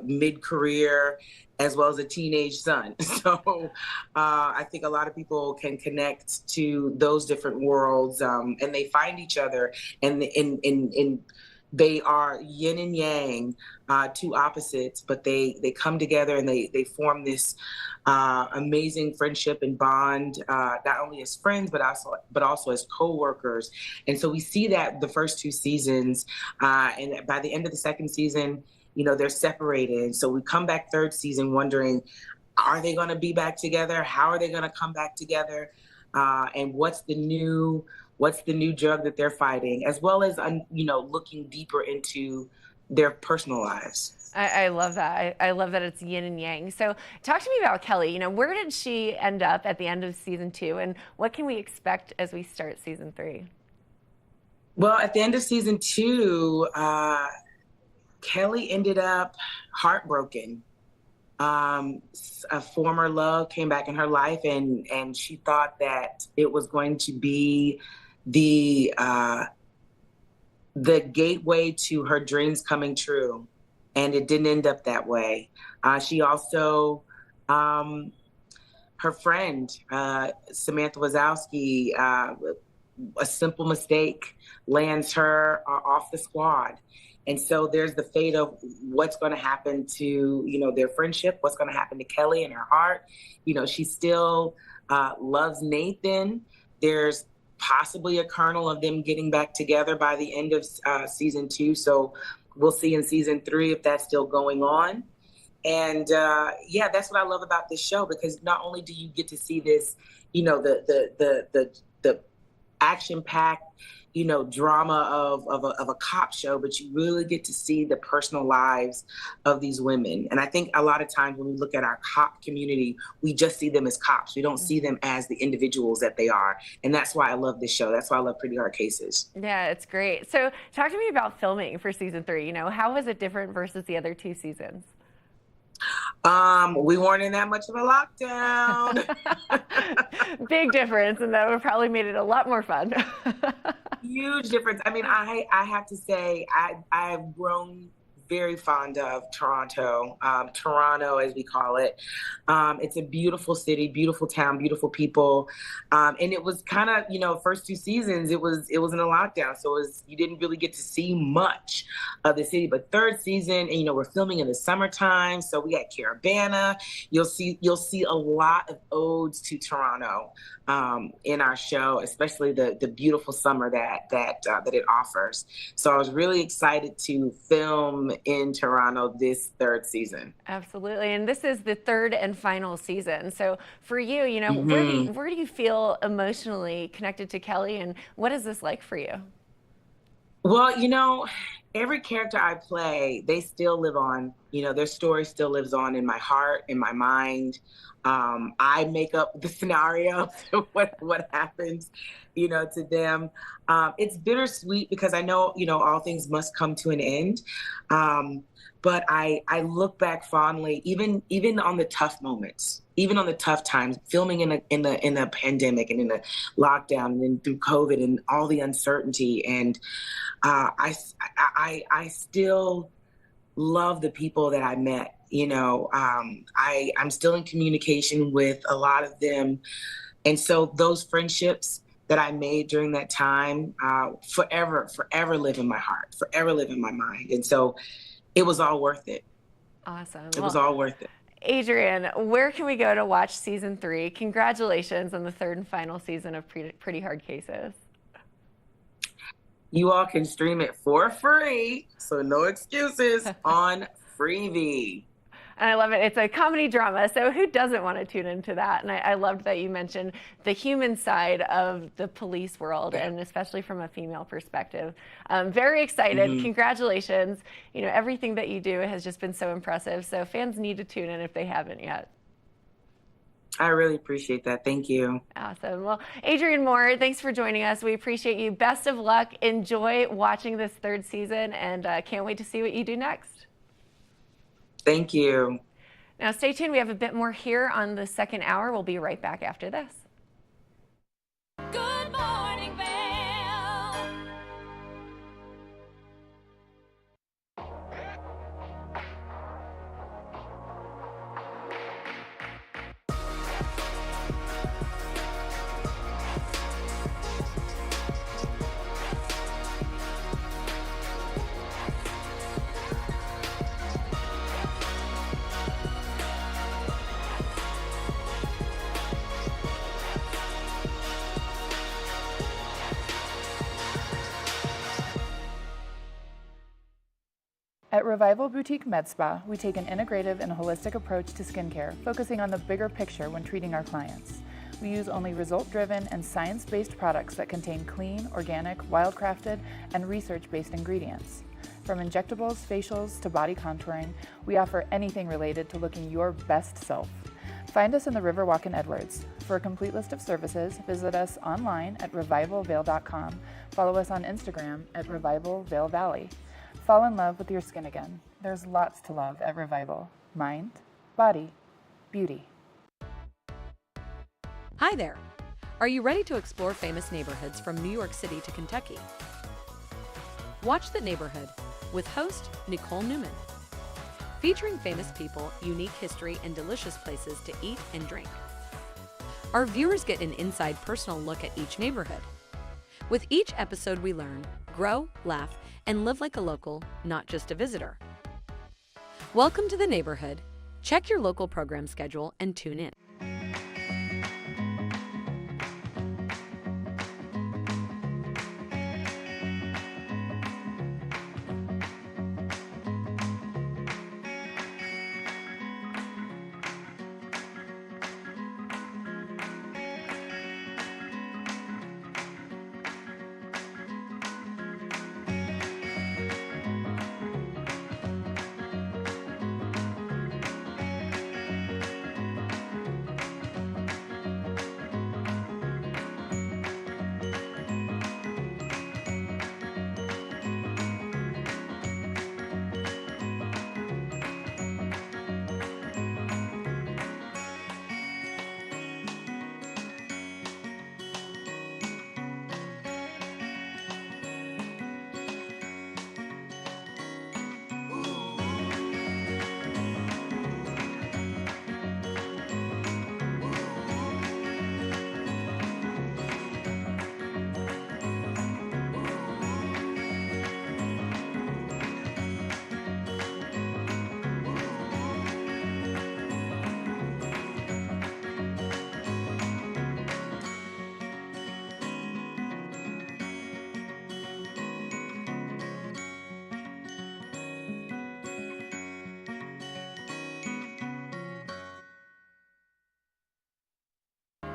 mid-career as well as a teenage son. So I think a lot of people can connect to those different worlds, and they find each other, and they are yin and yang, two opposites, but they come together and they form this amazing friendship and bond, not only as friends, but also as co-workers. And so we see that the first 2 seasons, and by the end of the 2nd season, they're separated. And so we come back 3rd season wondering, are they going to be back together? How are they going to come back together? And what's the new drug that they're fighting, as well as, looking deeper into their personal lives. I love that. I love that it's yin and yang. So talk to me about Kelly. Where did she end up at the end of season 2, and what can we expect as we start season 3? Well, at the end of season 2, Kelly ended up heartbroken. A former love came back in her life, and she thought that it was going to be the gateway to her dreams coming true, and it didn't end up that way. She also, her friend, Samantha Wazowski, a simple mistake lands her off the squad. And so there's the fate of what's going to happen to, you know, their friendship, what's going to happen to Kelly and her heart. You know, she still loves Nathan. There's possibly a kernel of them getting back together by the end of season 2. So we'll see in season 3 if that's still going on. And yeah, that's what I love about this show, because not only do you get to see this, you know, the action-packed, you know, drama of a cop show, but you really get to see the personal lives of these women. And I think a lot of times when we look at our cop community, we just see them as cops. We don't see them as the individuals that they are. And that's why I love this show. That's why I love Pretty Hard Cases. Yeah, it's great. So talk to me about filming for season 3. You know, how was it different versus the other 2 seasons? We weren't in that much of a lockdown. Big difference, and that would probably made it a lot more fun. Huge difference. I mean, I have to say, I've grown very fond of Toronto, as we call it. It's a beautiful city, beautiful town, beautiful people. And it was kind of, you know, first 2 seasons, it was in a lockdown. So you didn't really get to see much of the city. But 3rd season, and, you know, we're filming in the summertime. So we got Caravana. You'll see a lot of odes to Toronto in our show, especially the beautiful summer that it offers. So I was really excited to film in Toronto this 3rd season. Absolutely. And this is the 3rd and final season. So for you, you know, where do you feel emotionally connected to Kelly, and what is this like for you? Well, you know, every character I play, they still live on. You know, their story still lives on in my heart, in my mind. I make up the scenario to what happens, you know, to them. It's bittersweet because I know, you know, all things must come to an end. But I look back fondly, even on the tough moments, even on the tough times, filming in the pandemic and in the lockdown and then through COVID and all the uncertainty. And I still love the people that I met. You know, I'm still in communication with a lot of them. And so those friendships that I made during that time forever live in my heart, forever live in my mind. And so it was all worth it. Awesome. It was all worth it. Adrienne, where can we go to watch season 3? Congratulations on the 3rd and final season of Pretty Hard Cases. You all can stream it for free, so no excuses, on Freevee. And I love it. It's a comedy drama, so who doesn't want to tune into that? And I loved that you mentioned the human side of the police world, and especially from a female perspective. Very excited. Congratulations. You know, everything that you do has just been so impressive. So fans need to tune in if they haven't yet. I really appreciate that. Thank you. Awesome. Well, Adrienne Moore, thanks for joining us. We appreciate you. Best of luck. Enjoy watching this 3rd season, and can't wait to see what you do next. Thank you. Now stay tuned. We have a bit more here on the 2nd hour. We'll be right back after this. Good morning, Vail. At Revival Boutique Med Spa, we take an integrative and holistic approach to skincare, focusing on the bigger picture when treating our clients. We use only result-driven and science-based products that contain clean, organic, wild-crafted, and research-based ingredients. From injectables, facials, to body contouring, we offer anything related to looking your best self. Find us in the Riverwalk in Edwards. For a complete list of services, visit us online at revivalvail.com. Follow us on Instagram at Revival Vail Valley. Fall in love with your skin again. There's lots to love at Revival. Mind, body, beauty. Hi there. Are you ready to explore famous neighborhoods from New York City to Kentucky? Watch The Neighborhood with host Nicole Newman. Featuring famous people, unique history, and delicious places to eat and drink. Our viewers get an inside personal look at each neighborhood. With each episode we learn, grow, laugh, and live like a local, not just a visitor. Welcome to the neighborhood. Check your local program schedule and tune in.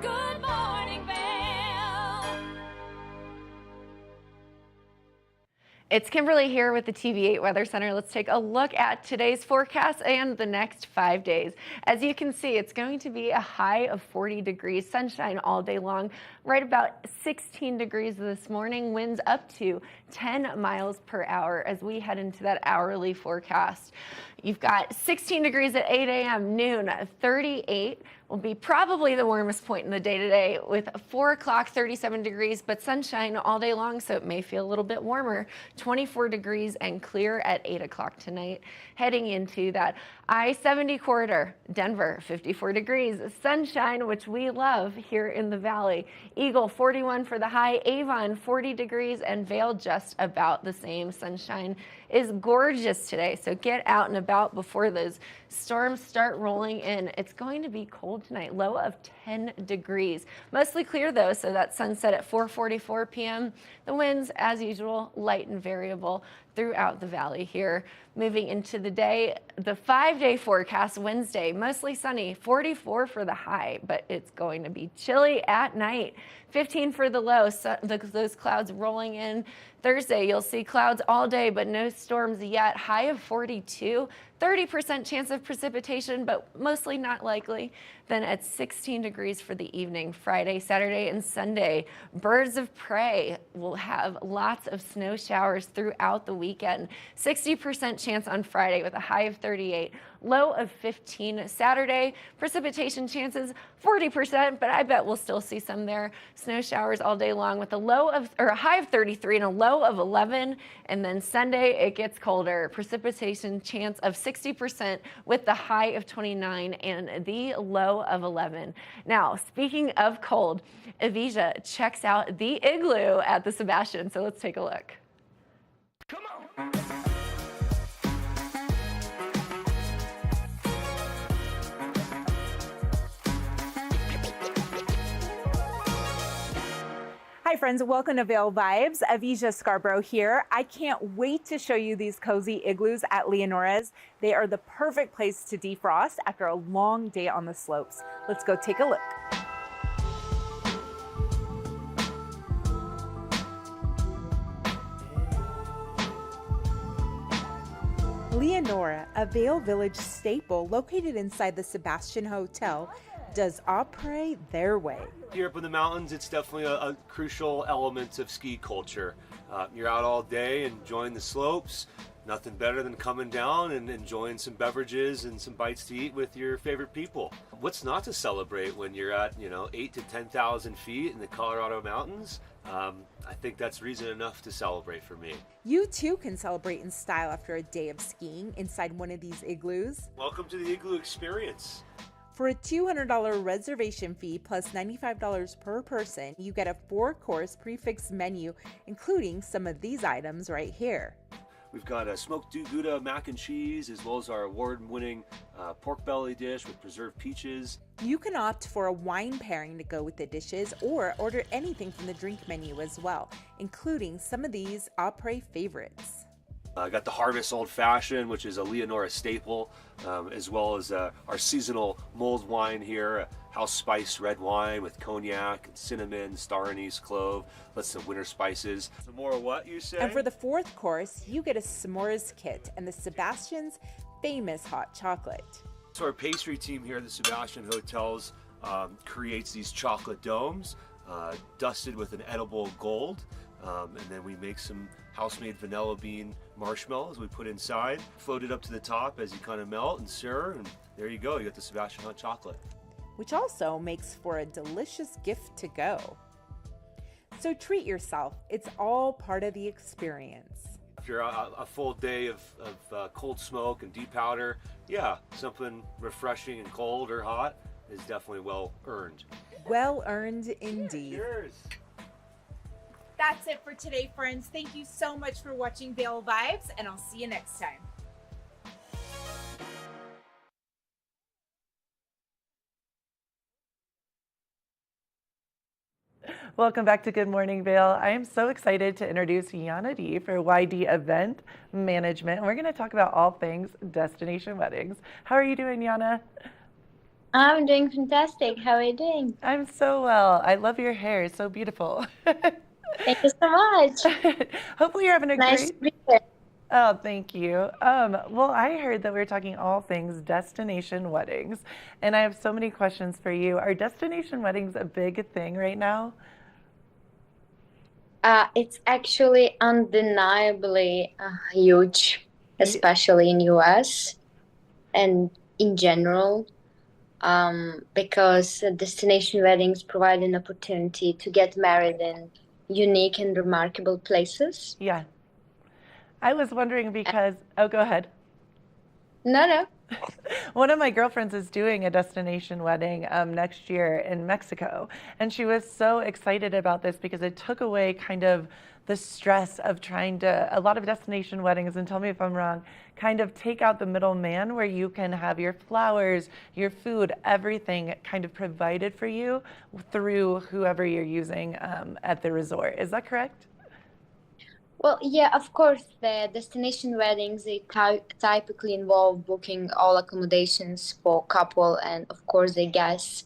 Good morning, Vail. It's Kimberly here with the TV8 Weather Center. Let's take a look at today's forecast and the next 5 days. As you can see, it's going to be a high of 40 degrees, sunshine all day long, right about 16 degrees this morning, winds up to 10 miles per hour as we head into that hourly forecast. You've got 16 degrees at 8 a.m., noon, 38 will be probably the warmest point in the day today, with 4 o'clock, 37 degrees, but sunshine all day long, so it may feel a little bit warmer. 24 degrees and clear at 8 o'clock tonight. Heading into that I-70 corridor, Denver, 54 degrees, sunshine, which we love here in the valley. Eagle, 41 for the high, Avon, 40 degrees, and Vail just about the same. Sunshine is gorgeous today, so get out and about before those storms start rolling in. It's going to be cold tonight, low of 10 degrees. Mostly clear though, so that sunset at 4:44 p.m. The winds, as usual, light and variable throughout the valley here. Moving into the day, the 5-day forecast, Wednesday, mostly sunny, 44 for the high, but it's going to be chilly at night. 15 for the low, so those clouds rolling in. Thursday, you'll see clouds all day, but no storms yet. High of 42, 30% chance of precipitation, but mostly not likely. Then at 16 degrees for the evening, Friday, Saturday, and Sunday. Birds of prey will have lots of snow showers throughout the weekend. 60% chance on Friday with a high of 38, low of 15. Saturday, precipitation chances 40%, but I bet we'll still see some there. Snow showers all day long with a high of 33 and a low of 11. And then Sunday, it gets colder. Precipitation chance of 60% with the high of 29 and the low of 11. Now, speaking of cold, Avija checks out the igloo at the Sebastian. So let's take a look. Come on. Hi friends, welcome to Vail Vibes. Avija Scarborough here. I can't wait to show you these cozy igloos at Leonora's. They are the perfect place to defrost after a long day on the slopes. Let's go take a look. Leonora, a Vail Village staple located inside the Sebastian Hotel, does après their way. Here up in the mountains, it's definitely a crucial element of ski culture. You're out all day enjoying the slopes. Nothing better than coming down and enjoying some beverages and some bites to eat with your favorite people. What's not to celebrate when you're at 8 to 10,000 feet in the Colorado mountains? I think that's reason enough to celebrate for me. You too can celebrate in style after a day of skiing inside one of these igloos. Welcome to the Igloo Experience. For a $200 reservation fee plus $95 per person, you get a 4-course prefix menu, including some of these items right here. We've got a smoked Gouda mac and cheese, as well as our award-winning pork belly dish with preserved peaches. You can opt for a wine pairing to go with the dishes or order anything from the drink menu as well, including some of these après favorites. I got the Harvest Old Fashioned, which is a Leonora staple, as well as our seasonal mulled wine here, house spiced red wine with cognac, and cinnamon, star anise, clove, lots of winter spices. Some more what you say? And for the 4th course, you get a s'mores kit and the Sebastian's famous hot chocolate. So our pastry team here at the Sebastian Hotels creates these chocolate domes dusted with an edible gold, and then we make some house-made vanilla bean marshmallows we put inside, float it up to the top as you kind of melt and stir, and there you go, you got the Sebastian hot chocolate. Which also makes for a delicious gift to go. So treat yourself, it's all part of the experience. After a full day of cold smoke and deep powder, yeah, something refreshing and cold or hot is definitely well earned. Well earned indeed. Cheers. That's it for today, friends. Thank you so much for watching Vail Vibes, and I'll see you next time. Welcome back to Good Morning Vail. I am so excited to introduce Yana D for YD Event Management. And we're going to talk about all things destination weddings. How are you doing, Yana? I'm doing fantastic. How are you doing? I'm so well. I love your hair. It's so beautiful. Thank you so much. Hopefully you're having a Nice great... to be here. Oh, thank you. Well, I heard that we were talking all things destination weddings, and I have so many questions for you. Are destination weddings a big thing right now? It's actually undeniably huge, especially in US and in general, because destination weddings provide an opportunity to get married in unique and remarkable places. Yeah. I was wondering because, oh, go ahead. No. One of my girlfriends is doing a destination wedding next year in Mexico, and she was so excited about this because it took away kind of the stress of trying to, a lot of destination weddings, and tell me if I'm wrong, kind of take out the middleman where you can have your flowers, your food, everything kind of provided for you through whoever you're using at the resort. Is that correct? Well, yeah, of course, the destination weddings, they typically involve booking all accommodations for couple and, of course, the guests.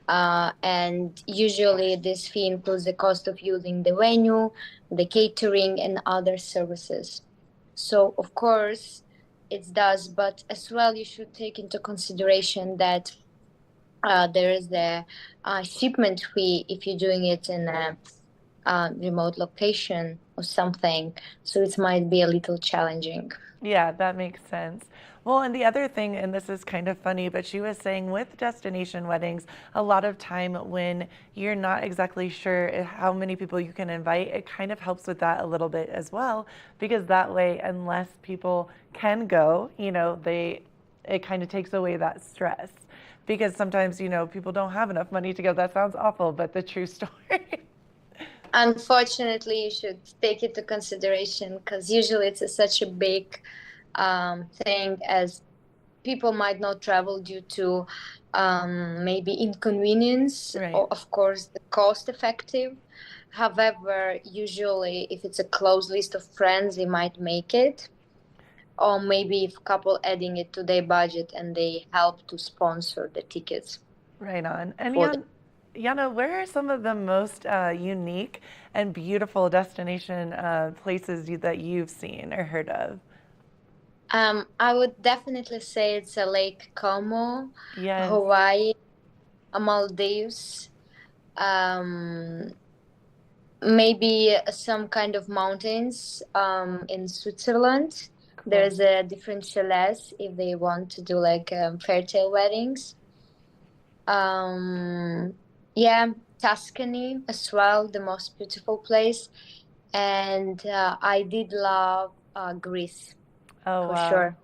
And usually this fee includes the cost of using the venue, the catering, and other services. So, of course, it does, but as well, you should take into consideration that there is the shipment fee if you're doing it in a remote location or something, so it might be a little challenging. Yeah, that makes sense. Well, and the other thing, and this is kind of funny, but she was saying with destination weddings, a lot of time when you're not exactly sure how many people you can invite, it kind of helps with that a little bit as well, because that way, unless people can go, you know, it kind of takes away that stress. Because sometimes, you know, people don't have enough money to go. That sounds awful, but the true story. Unfortunately, you should take it to consideration because usually it's such a big thing, as people might not travel due to maybe inconvenience, Right. or of course the cost effective. However, usually if it's a close list of friends, they might make it, or maybe if couple adding it to their budget and they help to sponsor the tickets. Right on. And For the- Yana, where are some of the most unique and beautiful destination places that you've seen or heard of? I would definitely say it's a Lake Como, Yes. Hawaii, Maldives, maybe some kind of mountains in Switzerland. There's a different chalets if they want to do like fairy tale weddings. Yeah, Tuscany as well, the most beautiful place. And I did love Greece. Oh, For wow. sure.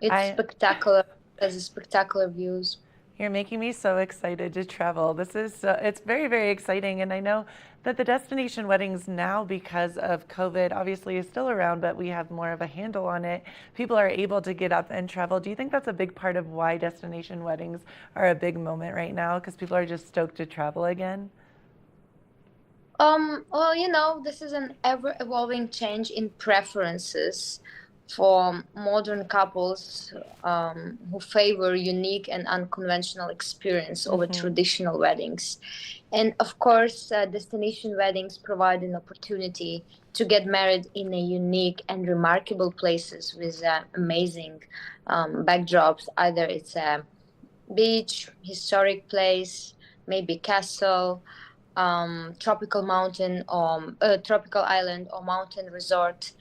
It's spectacular. Has spectacular views. You're making me so excited to travel. This is, it's very, very exciting. And I know that the destination weddings now, because of COVID, obviously is still around, but we have more of a handle on it. People are able to get up and travel. Do you think that's a big part of why destination weddings are a big moment right now? Because people are just stoked to travel again? Well, this is an ever-evolving change in preferences for modern couples who favor unique and unconventional experience over traditional weddings. And of course, destination weddings provide an opportunity to get married in a unique and remarkable places with amazing backdrops. Either it's a beach, historic place, maybe castle, tropical mountain or tropical island or mountain resort,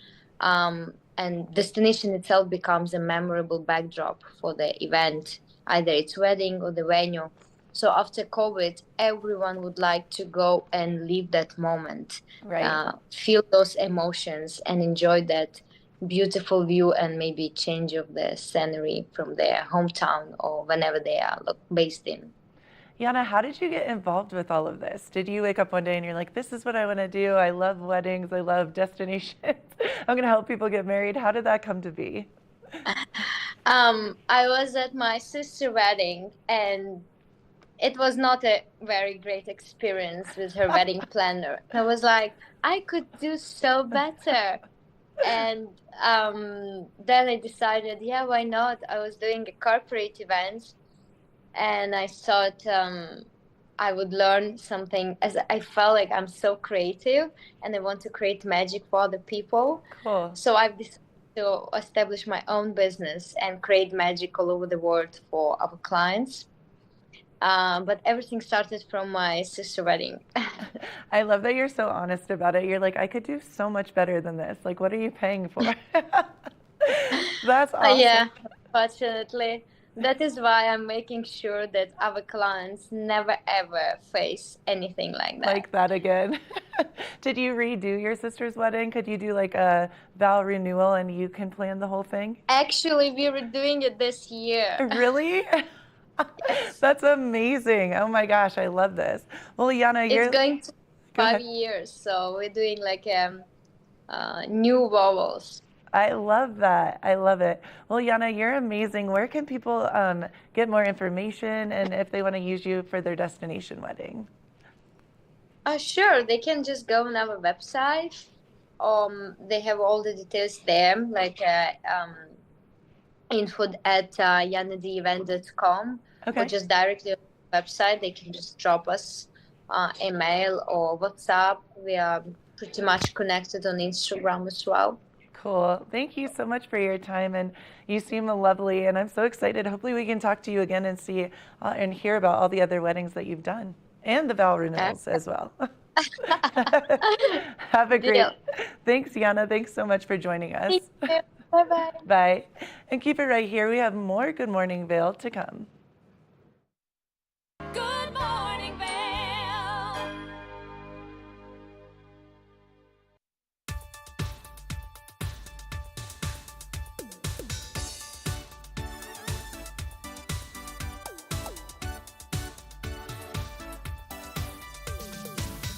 and destination itself becomes a memorable backdrop for the event, either it's wedding or the venue. So after COVID, everyone would like to go and live that moment, Right. feel those emotions and enjoy that beautiful view and maybe change of the scenery from their hometown or whenever they are based in. Yana, how did you get involved with all of this? Did you wake up one day and you're like, this is what I want to do. I love weddings. I love destinations. I'm going to help people get married. How did that come to be? I was at my sister's wedding and it was not a very great experience with her wedding planner. I was like, I could do so better. And then I decided, yeah, why not? I was doing a corporate event and I thought I would learn something, as I felt like I'm so creative and I want to create magic for other people. Cool. So I've decided to establish my own business and create magic all over the world for our clients. But everything started from my sister's wedding. I love that you're so honest about it. You're like, I could do so much better than this. Like, what are you paying for? That's awesome. Yeah, fortunately. That is why I'm making sure that our clients never ever face anything like that. Like that again. Did you redo your sister's wedding? Could you do like a vow renewal and you can plan the whole thing? Actually, we were doing it this year. Really? Yes. That's amazing. Oh my gosh, I love this. Well, Yana, you're... It's going to Go 5 ahead. years, so we're doing like new vowels. I love that. I love it. Well, Yana, you're amazing. Where can people get more information and if they want to use you for their destination wedding? Sure, they can just go on our website. They have all the details there, like info@yanadevent.com, Okay. or just directly on the website. They can just drop us a mail or WhatsApp. We are pretty much connected on Instagram as well. Cool. Thank you so much for your time, and you seem lovely, and I'm so excited. Hopefully we can talk to you again and see and hear about all the other weddings that you've done and the vow renewals as well. Have a great... Deal. Thanks, Yana. Thanks so much for joining us. Thank you. Bye-bye. Bye. And keep it right here. We have more Good Morning Vail to come. Good morning, Vail.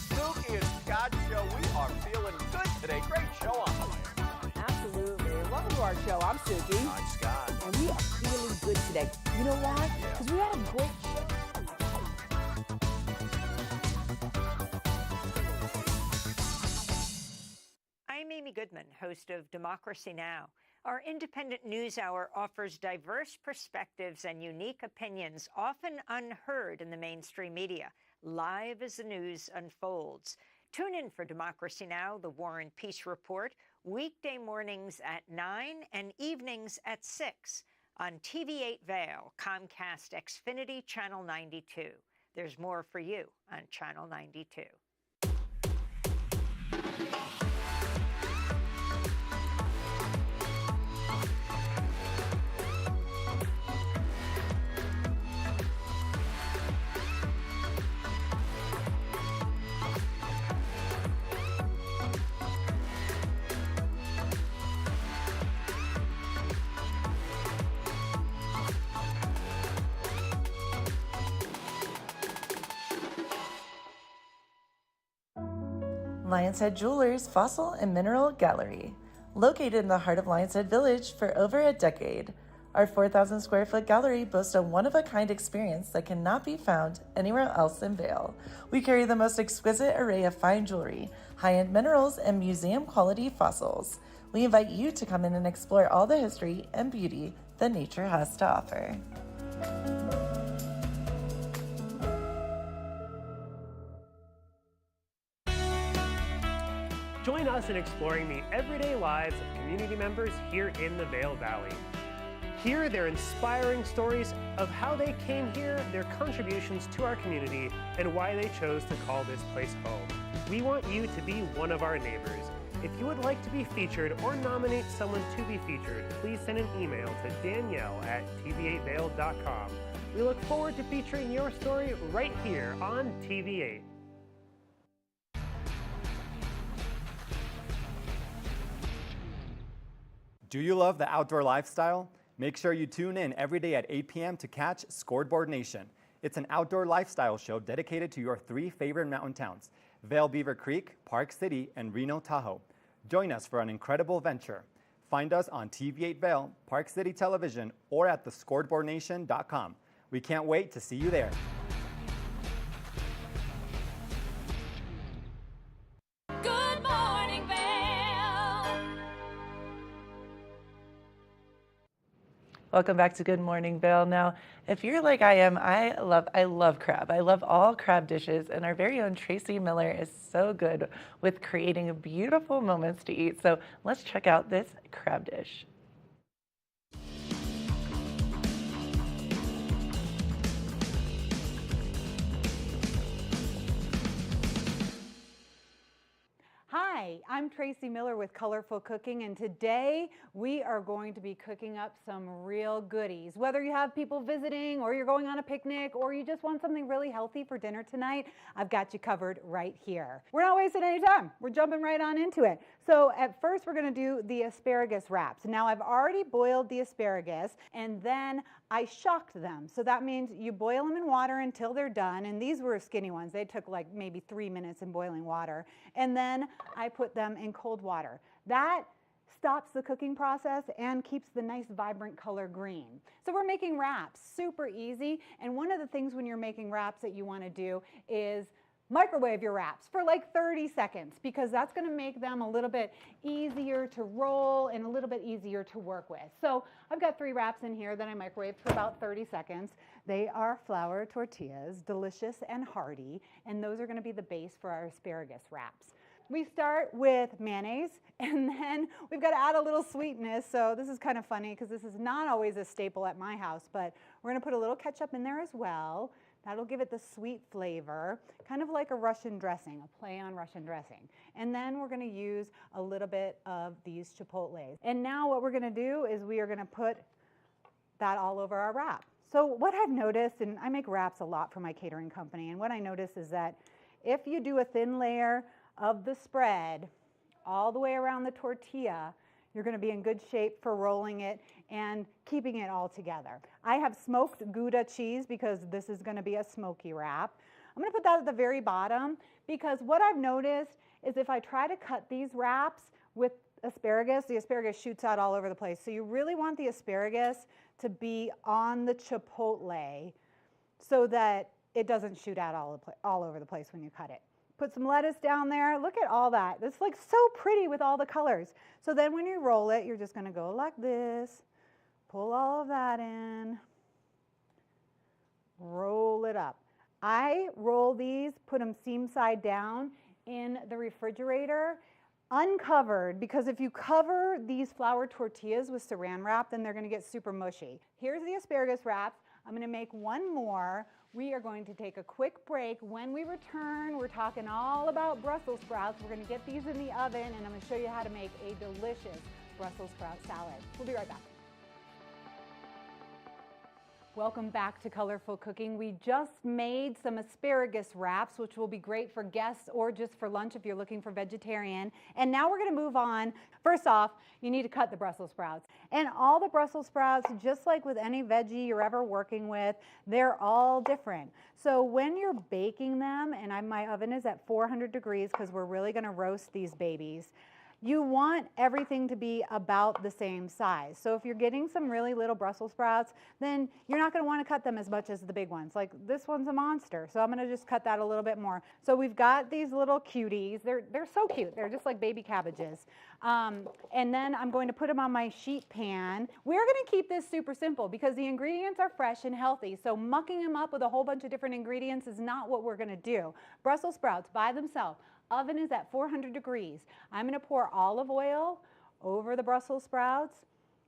Spooky and Scott Show. We are feeling good today. Great show on the way. Absolutely. Welcome to our show. I'm Suki. I'm Scott. And we are feeling good today. You know why? Because we had a great show. I'm Amy Goodman, host of Democracy Now! Our independent news hour offers diverse perspectives and unique opinions, often unheard in the mainstream media, live as the news unfolds. Tune in for Democracy Now!, the War and Peace Report, weekday mornings at 9 and evenings at 6 on TV8 Vail, Comcast Xfinity Channel 92. There's more for you on Channel 92. Lion's Head Jewelers Fossil and Mineral Gallery. Located in the heart of Lion's Head Village for over a decade, our 4,000 square foot gallery boasts a one-of-a-kind experience that cannot be found anywhere else in Vail. We carry the most exquisite array of fine jewelry, high-end minerals, and museum-quality fossils. We invite you to come in and explore all the history and beauty that nature has to offer. Join us in exploring the everyday lives of community members here in the Vail Valley. Hear their inspiring stories of how they came here, their contributions to our community, and why they chose to call this place home. We want you to be one of our neighbors. If you would like to be featured or nominate someone to be featured, please send an email to danielle@tv8vail.com. We look forward to featuring your story right here on TV8. Do you love the outdoor lifestyle? Make sure you tune in every day at 8 p.m. to catch Scoreboard Nation. It's an outdoor lifestyle show dedicated to your 3 favorite mountain towns, Vail Beaver Creek, Park City, and Reno Tahoe. Join us for an incredible venture. Find us on TV8 Vail, Park City Television, or at thescoreboardnation.com. We can't wait to see you there. Good morning, Vail. Welcome back to Good Morning Vail. Now, if you're like I am, I love crab. I love all crab dishes, and our very own Tracy Miller is so good with creating beautiful moments to eat. So let's check out this crab dish. Hi, I'm Tracy Miller with Colorful Cooking, and today we are going to be cooking up some real goodies. Whether you have people visiting, or you're going on a picnic, or you just want something really healthy for dinner tonight, I've got you covered right here. We're not wasting any time. We're jumping right on into it. So at first we're going to do the asparagus wraps. Now I've already boiled the asparagus, and then I shocked them. So that means you boil them in water until they're done, and these were skinny ones. They took like maybe 3 minutes in boiling water. And then I put them in cold water. That stops the cooking process and keeps the nice vibrant color green. So we're making wraps, super easy. And one of the things when you're making wraps that you want to do is microwave your wraps for like 30 seconds, because that's going to make them a little bit easier to roll and a little bit easier to work with. So I've got 3 wraps in here that I microwaved for about 30 seconds. They are flour tortillas, delicious and hearty, and those are going to be the base for our asparagus wraps. We start with mayonnaise, and then we've got to add a little sweetness. So this is kind of funny because this is not always a staple at my house, but we're going to put a little ketchup in there as well. That'll give it the sweet flavor, kind of like a Russian dressing, a play on Russian dressing. And then we're going to use a little bit of these chipotles. And now what we're going to do is we are going to put that all over our wrap. So what I've noticed, and I make wraps a lot for my catering company, and what I notice is that if you do a thin layer of the spread all the way around the tortilla, you're going to be in good shape for rolling it and keeping it all together. I have smoked Gouda cheese because this is going to be a smoky wrap. I'm going to put that at the very bottom because what I've noticed is if I try to cut these wraps with asparagus, the asparagus shoots out all over the place. So you really want the asparagus to be on the chipotle so that it doesn't shoot out all over the place when you cut it. Put some lettuce down there. Look at all that. It's like so pretty with all the colors. So then when you roll it, you're just going to go like this. Pull all of that in. Roll it up. I roll these, put them seam side down in the refrigerator, uncovered, because if you cover these flour tortillas with saran wrap, then they're going to get super mushy. Here's the asparagus wraps. I'm going to make one more. We are going to take a quick break. When we return, we're talking all about Brussels sprouts. We're going to get these in the oven, and I'm going to show you how to make a delicious Brussels sprout salad. We'll be right back. Welcome back to Colorful Cooking. We just made some asparagus wraps, which will be great for guests or just for lunch if you're looking for vegetarian. And now we're going to move on. First off, you need to cut the Brussels sprouts. And all the Brussels sprouts, just like with any veggie you're ever working with, they're all different. So when you're baking them, and my oven is at 400 degrees because we're really going to roast these babies, you want everything to be about the same size. So if you're getting some really little Brussels sprouts, then you're not going to want to cut them as much as the big ones. Like this one's a monster, so I'm going to just cut that a little bit more. So we've got these little cuties. They're so cute. They're just like baby cabbages. And then I'm going to put them on my sheet pan. We're going to keep this super simple because the ingredients are fresh and healthy. So mucking them up with a whole bunch of different ingredients is not what we're going to do. Brussels sprouts by themselves. Oven is at 400 degrees. I'm going to pour olive oil over the Brussels sprouts.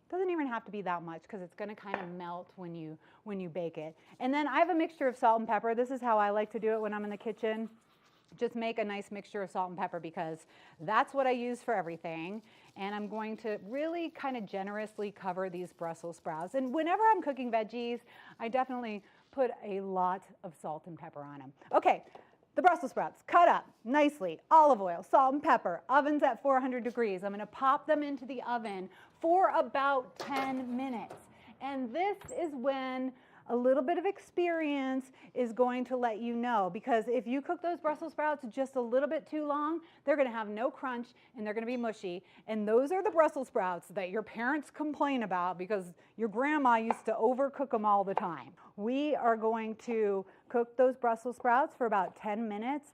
Doesn't even have to be that much because it's going to kind of melt when you bake it. And then I have a mixture of salt and pepper. This is how I like to do it when I'm in the kitchen. Just make a nice mixture of salt and pepper because that's what I use for everything. And I'm going to really kind of generously cover these Brussels sprouts. And whenever I'm cooking veggies, I definitely put a lot of salt and pepper on them. Okay. The Brussels sprouts, cut up nicely, olive oil, salt and pepper, oven's at 400 degrees. I'm going to pop them into the oven for about 10 minutes. And this is when a little bit of experience is going to let you know, because if you cook those Brussels sprouts just a little bit too long, they're going to have no crunch and they're going to be mushy. And those are the Brussels sprouts that your parents complain about because your grandma used to overcook them all the time. We are going to cook those Brussels sprouts for about 10 minutes.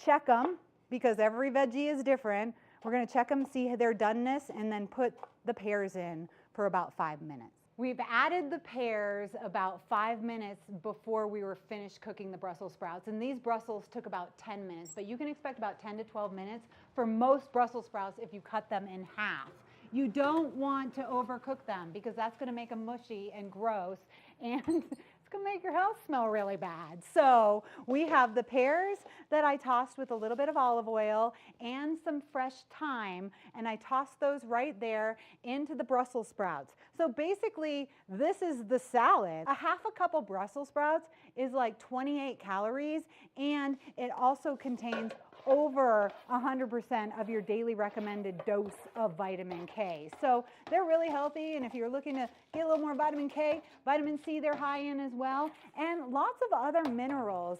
Check them because every veggie is different. We're going to check them, see their doneness, and then put the pears in for about 5 minutes. We've added the pears about 5 minutes before we were finished cooking the Brussels sprouts. And these Brussels took about 10 minutes, but you can expect about 10 to 12 minutes for most Brussels sprouts if you cut them in half. You don't want to overcook them because that's going to make them mushy and gross, and it's going to make your house smell really bad. So we have the pears that I tossed with a little bit of olive oil and some fresh thyme, and I tossed those right there into the Brussels sprouts. So basically, this is the salad. A half a cup of Brussels sprouts is like 28 calories, and it also contains over 100% of your daily recommended dose of vitamin K. So they're really healthy, and if you're looking to get a little more vitamin K, vitamin C they're high in as well, and lots of other minerals.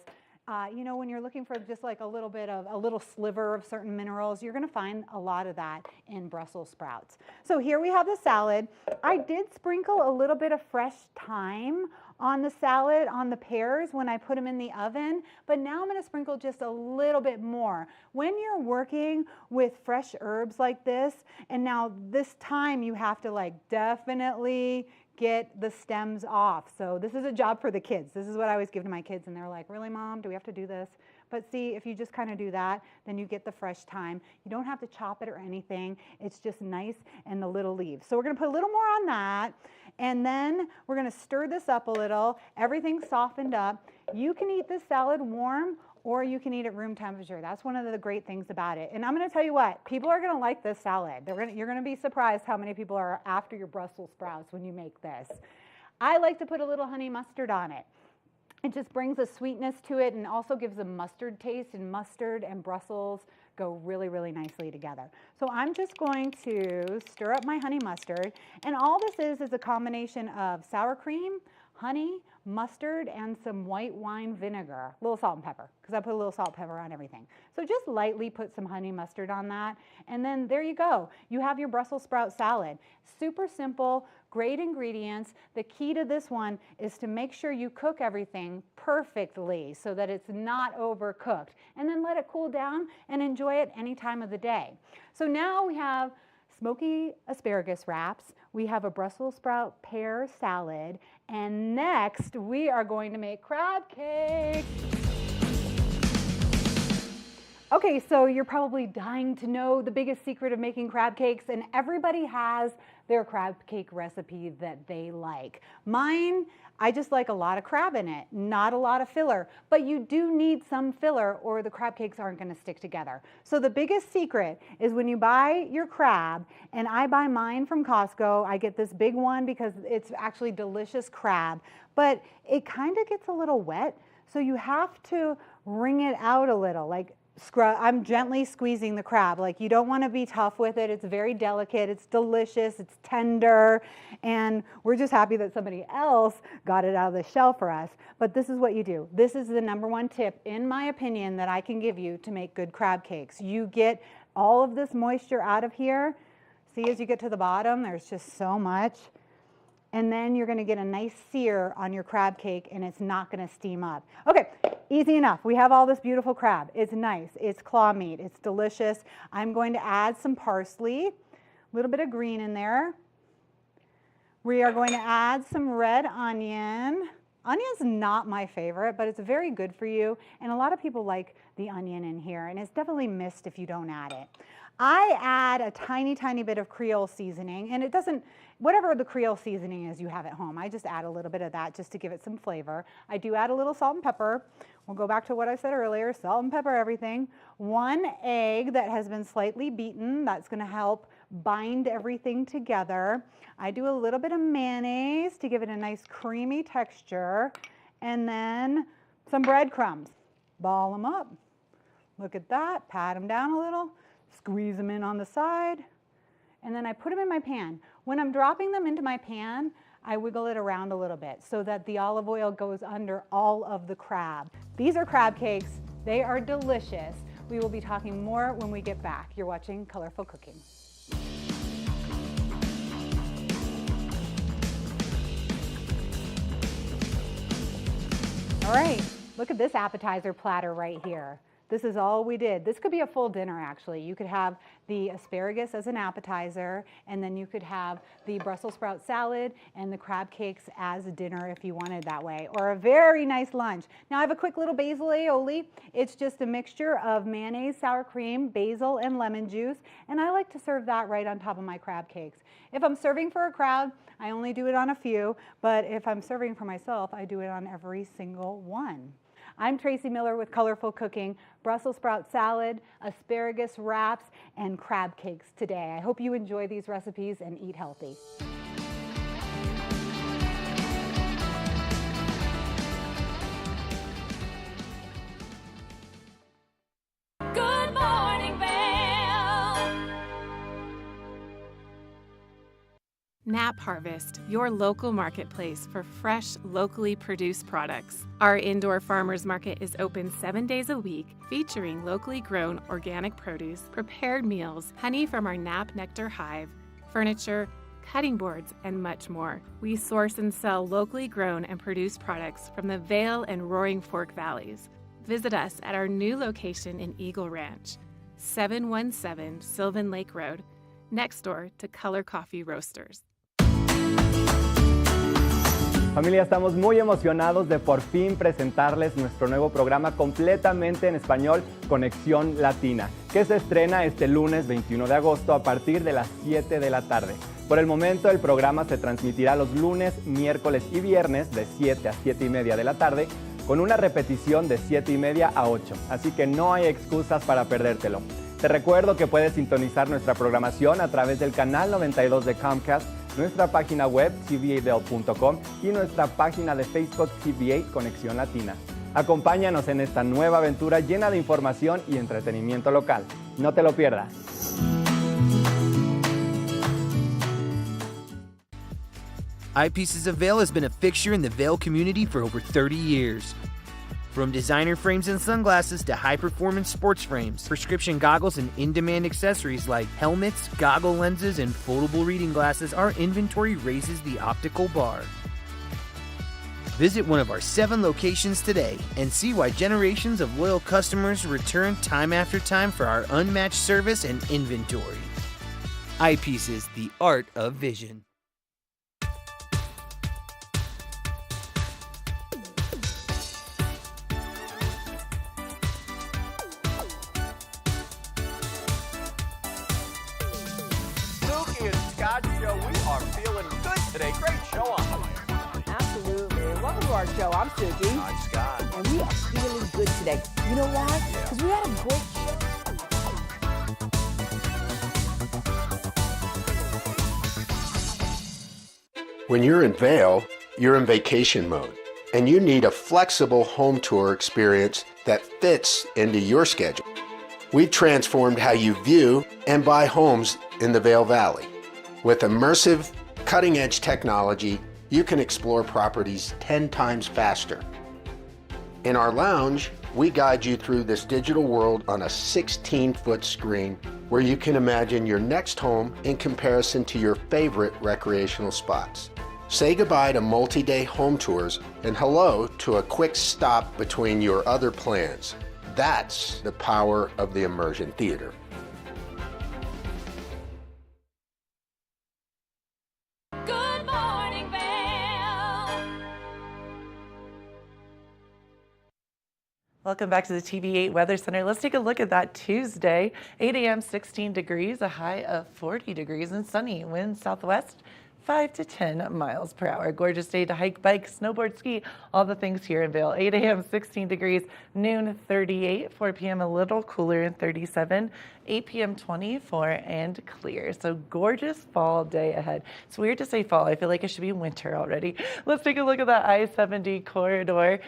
You know, when you're looking for just like a little sliver of certain minerals, you're going to find a lot of that in Brussels sprouts. So here we have the salad. I did sprinkle a little bit of fresh thyme on the salad, on the pears when I put them in the oven, but now I'm going to sprinkle just a little bit more. When you're working with fresh herbs like this, and now this time you have to like definitely get the stems off. So this is a job for the kids. This is what I always give to my kids, and they're like, really, Mom, do we have to do this? But see, if you just kind of do that, then you get the fresh thyme. You don't have to chop it or anything. It's just nice and the little leaves. So we're going to put a little more on that, and then we're going to stir this up a little. Everything's softened up. You can eat this salad warm, or you can eat at room temperature. That's one of the great things about it. And I'm going to tell you what, people are going to like this salad. You're going to be surprised how many people are after your Brussels sprouts when you make this. I like to put a little honey mustard on it. It just brings a sweetness to it and also gives a mustard taste, and mustard and Brussels go really, really nicely together. So I'm just going to stir up my honey mustard, and all this is a combination of sour cream, honey, mustard, and some white wine vinegar, a little salt and pepper, because I put a little salt and pepper on everything. So just lightly put some honey mustard on that, and then there you go. You have your Brussels sprout salad. Super simple, great ingredients. The key to this one is to make sure you cook everything perfectly so that it's not overcooked, and then let it cool down and enjoy it any time of the day. So now we have smoky asparagus wraps, we have a Brussels sprout pear salad, and next we are going to make crab cakes. Okay, so you're probably dying to know the biggest secret of making crab cakes, and everybody has their crab cake recipe that they like. Mine, I just like a lot of crab in it, not a lot of filler, but you do need some filler or the crab cakes aren't going to stick together. So the biggest secret is when you buy your crab, and I buy mine from Costco, I get this big one because it's actually delicious crab, but it kind of gets a little wet, so you have to wring it out a little, like I'm gently squeezing the crab. Like, you don't want to be tough with it. It's very delicate. It's delicious. It's tender. And we're just happy that somebody else got it out of the shell for us. But this is what you do. This is the #1 tip, in my opinion, that I can give you to make good crab cakes. You get all of this moisture out of here. See, as you get to the bottom, there's just so much. And then you're going to get a nice sear on your crab cake, and it's not going to steam up. Okay, easy enough. We have all this beautiful crab. It's nice. It's claw meat. It's delicious. I'm going to add some parsley, a little bit of green in there. We are going to add some red onion. Onion's not my favorite, but it's very good for you. And a lot of people like the onion in here, and it's definitely missed if you don't add it. I add a tiny, tiny bit of Creole seasoning, and it doesn't, whatever the Creole seasoning is you have at home, I just add a little bit of that just to give it some flavor. I do add a little salt and pepper. We'll go back to what I said earlier, salt and pepper everything. 1 egg that has been slightly beaten, that's gonna help bind everything together. I do a little bit of mayonnaise to give it a nice creamy texture, and then some breadcrumbs. Ball them up. Look at that, pat them down a little. Squeeze them in on the side, and then I put them in my pan. When I'm dropping them into my pan, I wiggle it around a little bit so that the olive oil goes under all of the crab. These are crab cakes. They are delicious. We will be talking more when we get back. You're watching Colorful Cooking. All right, look at this appetizer platter right here. This is all we did. This could be a full dinner, actually. You could have the asparagus as an appetizer, and then you could have the Brussels sprout salad and the crab cakes as a dinner if you wanted that way, or a very nice lunch. Now I have a quick little basil aioli. It's just a mixture of mayonnaise, sour cream, basil, and lemon juice, and I like to serve that right on top of my crab cakes. If I'm serving for a crowd, I only do it on a few, but if I'm serving for myself, I do it on every single one. I'm Tracy Miller with Colorful Cooking, Brussels sprout salad, asparagus wraps, and crab cakes today. I hope you enjoy these recipes and eat healthy. Good morning, Vail. Nap Harvest, your local marketplace for fresh, locally produced products. Our indoor farmers market is open 7 days a week, featuring locally grown organic produce, prepared meals, honey from our Nap Nectar hive, furniture, cutting boards, and much more. We source and sell locally grown and produced products from the Vail and Roaring Fork Valleys. Visit us at our new location in Eagle Ranch, 717 Sylvan Lake Road, next door to Color Coffee Roasters. Familia, estamos muy emocionados de por fin presentarles nuestro nuevo programa completamente en español, Conexión Latina, que se estrena este lunes 21 de agosto a partir de las 7 de la tarde. Por el momento, el programa se transmitirá los lunes, miércoles y viernes de 7 a 7 y media de la tarde, con una repetición de 7 y media a 8, así que no hay excusas para perdértelo. Te recuerdo que puedes sintonizar nuestra programación a través del canal 92 de Comcast, nuestra página web tv8vail.com y nuestra página de Facebook TV8 Conexión Latina. Acompáñanos en esta nueva aventura llena de información y entretenimiento local. No te lo pierdas. Eyepieces of Vail has been a fixture in the Vail community for over 30 years. From designer frames and sunglasses to high-performance sports frames, prescription goggles, and in-demand accessories like helmets, goggle lenses, and foldable reading glasses, our inventory raises the optical bar. Visit one of our 7 locations today and see why generations of loyal customers return time after time for our unmatched service and inventory. Eyepieces, the art of vision. Suki and Scott Show, we our show. I'm Suki. I'm Scott. And we are feeling good today. You know why? Because we had a great show. When you're in Vail, you're in vacation mode, and you need a flexible home tour experience that fits into your schedule. We've transformed how you view and buy homes in the Vail Valley. With immersive, cutting-edge technology, you can explore properties 10 times faster. In our lounge, we guide you through this digital world on a 16-foot screen where you can imagine your next home in comparison to your favorite recreational spots. Say goodbye to multi-day home tours and hello to a quick stop between your other plans. That's the power of the immersion theater. Good morning, Vail. Welcome back to the TV8 Weather Center. Let's take a look at that Tuesday. 8 a.m., 16 degrees, a high of 40 degrees and sunny. Wind southwest, 5 to 10 miles per hour. Gorgeous day to hike, bike, snowboard, ski, all the things here in Vail. 8 a.m., 16 degrees, noon 38, 4 p.m. a little cooler and 37, 8 p.m. 24 and clear. So gorgeous fall day ahead. It's weird to say fall. I feel like it should be winter already. Let's take a look at that I-70 corridor.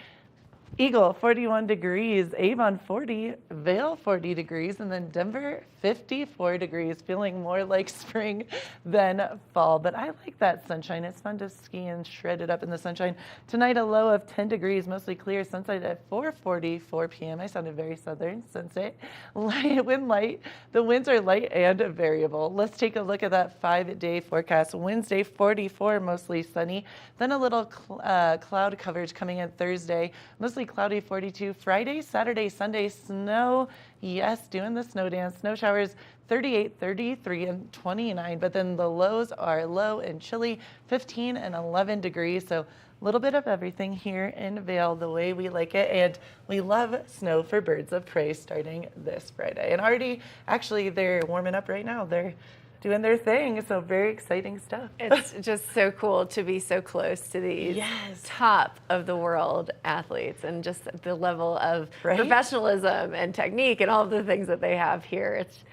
Eagle, 41 degrees, Avon, 40, Vail, 40 degrees, and then Denver, 54 degrees, feeling more like spring than fall. But I like that sunshine. It's fun to ski and shred it up in the sunshine. Tonight, a low of 10 degrees, mostly clear. Sunset at 4:44 p.m. I sounded very southern. Sunset, wind light. The winds are light and variable. Let's take a look at that 5-day forecast. Wednesday, 44, mostly sunny. Then a little cloud coverage coming in Thursday, mostly cloudy, 42. Friday, Saturday, Sunday, snow. Yes, doing the snow dance. Snow showers, 38, 33, and 29. But then the lows are low and chilly, 15 and 11 degrees. So a little bit of everything here in Vail, the way we like it. And we love snow for birds of prey starting this Friday. And already, actually, they're warming up right now. They're doing their thing. So very exciting stuff. It's just so cool to be so close to these top of the world athletes and just the level of professionalism and technique and all of the things that they have here. It's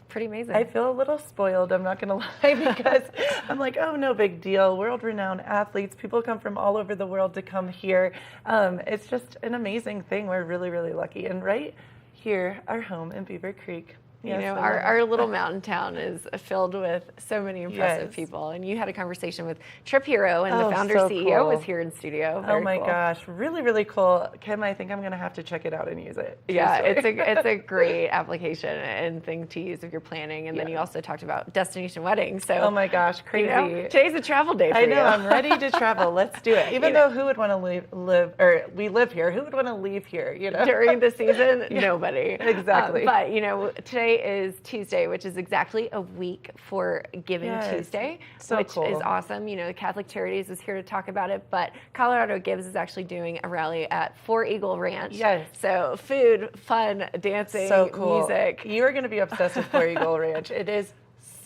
pretty amazing. I feel a little spoiled, I'm not gonna lie, because I'm like, oh, no big deal. World-renowned athletes, people come from all over the world to come here. It's just an amazing thing. We're really, really lucky. And right here, our home in Beaver Creek. You know, our little mountain town is filled with so many impressive people. And you had a conversation with Trip Hero, and the founder CEO was here in studio. Oh my gosh, really, really cool. Kim, I think I'm going to have to check it out and use it. Yeah, it's a great application and thing to use if you're planning. And then you also talked about destination weddings. So oh my gosh, crazy. You know, today's a travel day for you. I know, I'm ready to travel. Let's do it. Even though who would want to we live here, who would want to leave here, you know? During the season, nobody. Exactly. But, you know, today is Tuesday, which is exactly a week for Giving Tuesday, which is awesome. You know, the Catholic Charities is here to talk about it, but Colorado Gives is actually doing a rally at 4 Eagle Ranch. Yes. So food, fun, dancing, music. You are going to be obsessed with 4 Eagle Ranch. It is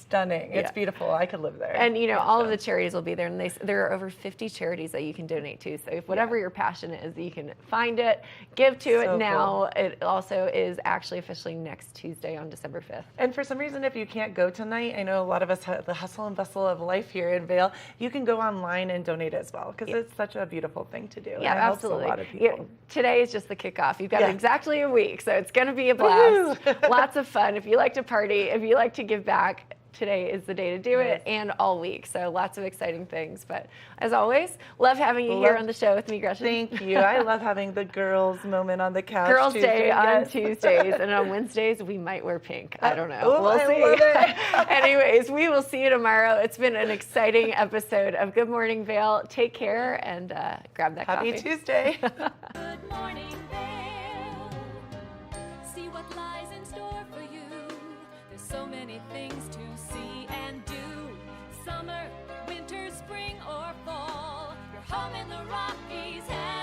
stunning. It's beautiful. I could live there. And you know, all of the charities will be there, and there are over 50 charities that you can donate to. So if whatever your passion is, you can find it, give to it now. Cool. It also is actually officially next Tuesday on December 5th. And for some reason, if you can't go tonight, I know a lot of us have the hustle and bustle of life here in Vail. You can go online and donate as well, because it's such a beautiful thing to do. Yeah, and it absolutely. Helps a lot of people. Today is just the kickoff. You've got exactly a week, so it's going to be a blast. Lots of fun. If you like to party, if you like to give back, today is the day to do it, and all week. So lots of exciting things. But as always, love having you here on the show with me, Gretchen. Thank you. I love having the girls moment on the couch. Girls Day on Tuesdays, and on Wednesdays we might wear pink. I don't know. We'll see. Love it. Anyways, we will see you tomorrow. It's been an exciting episode of Good Morning Vail. Take care and grab that coffee. Happy Tuesday. Good morning, Vail. See what lies in store for you. There's so many things to see and do. Summer, winter, spring, or fall. Your home in the Rockies has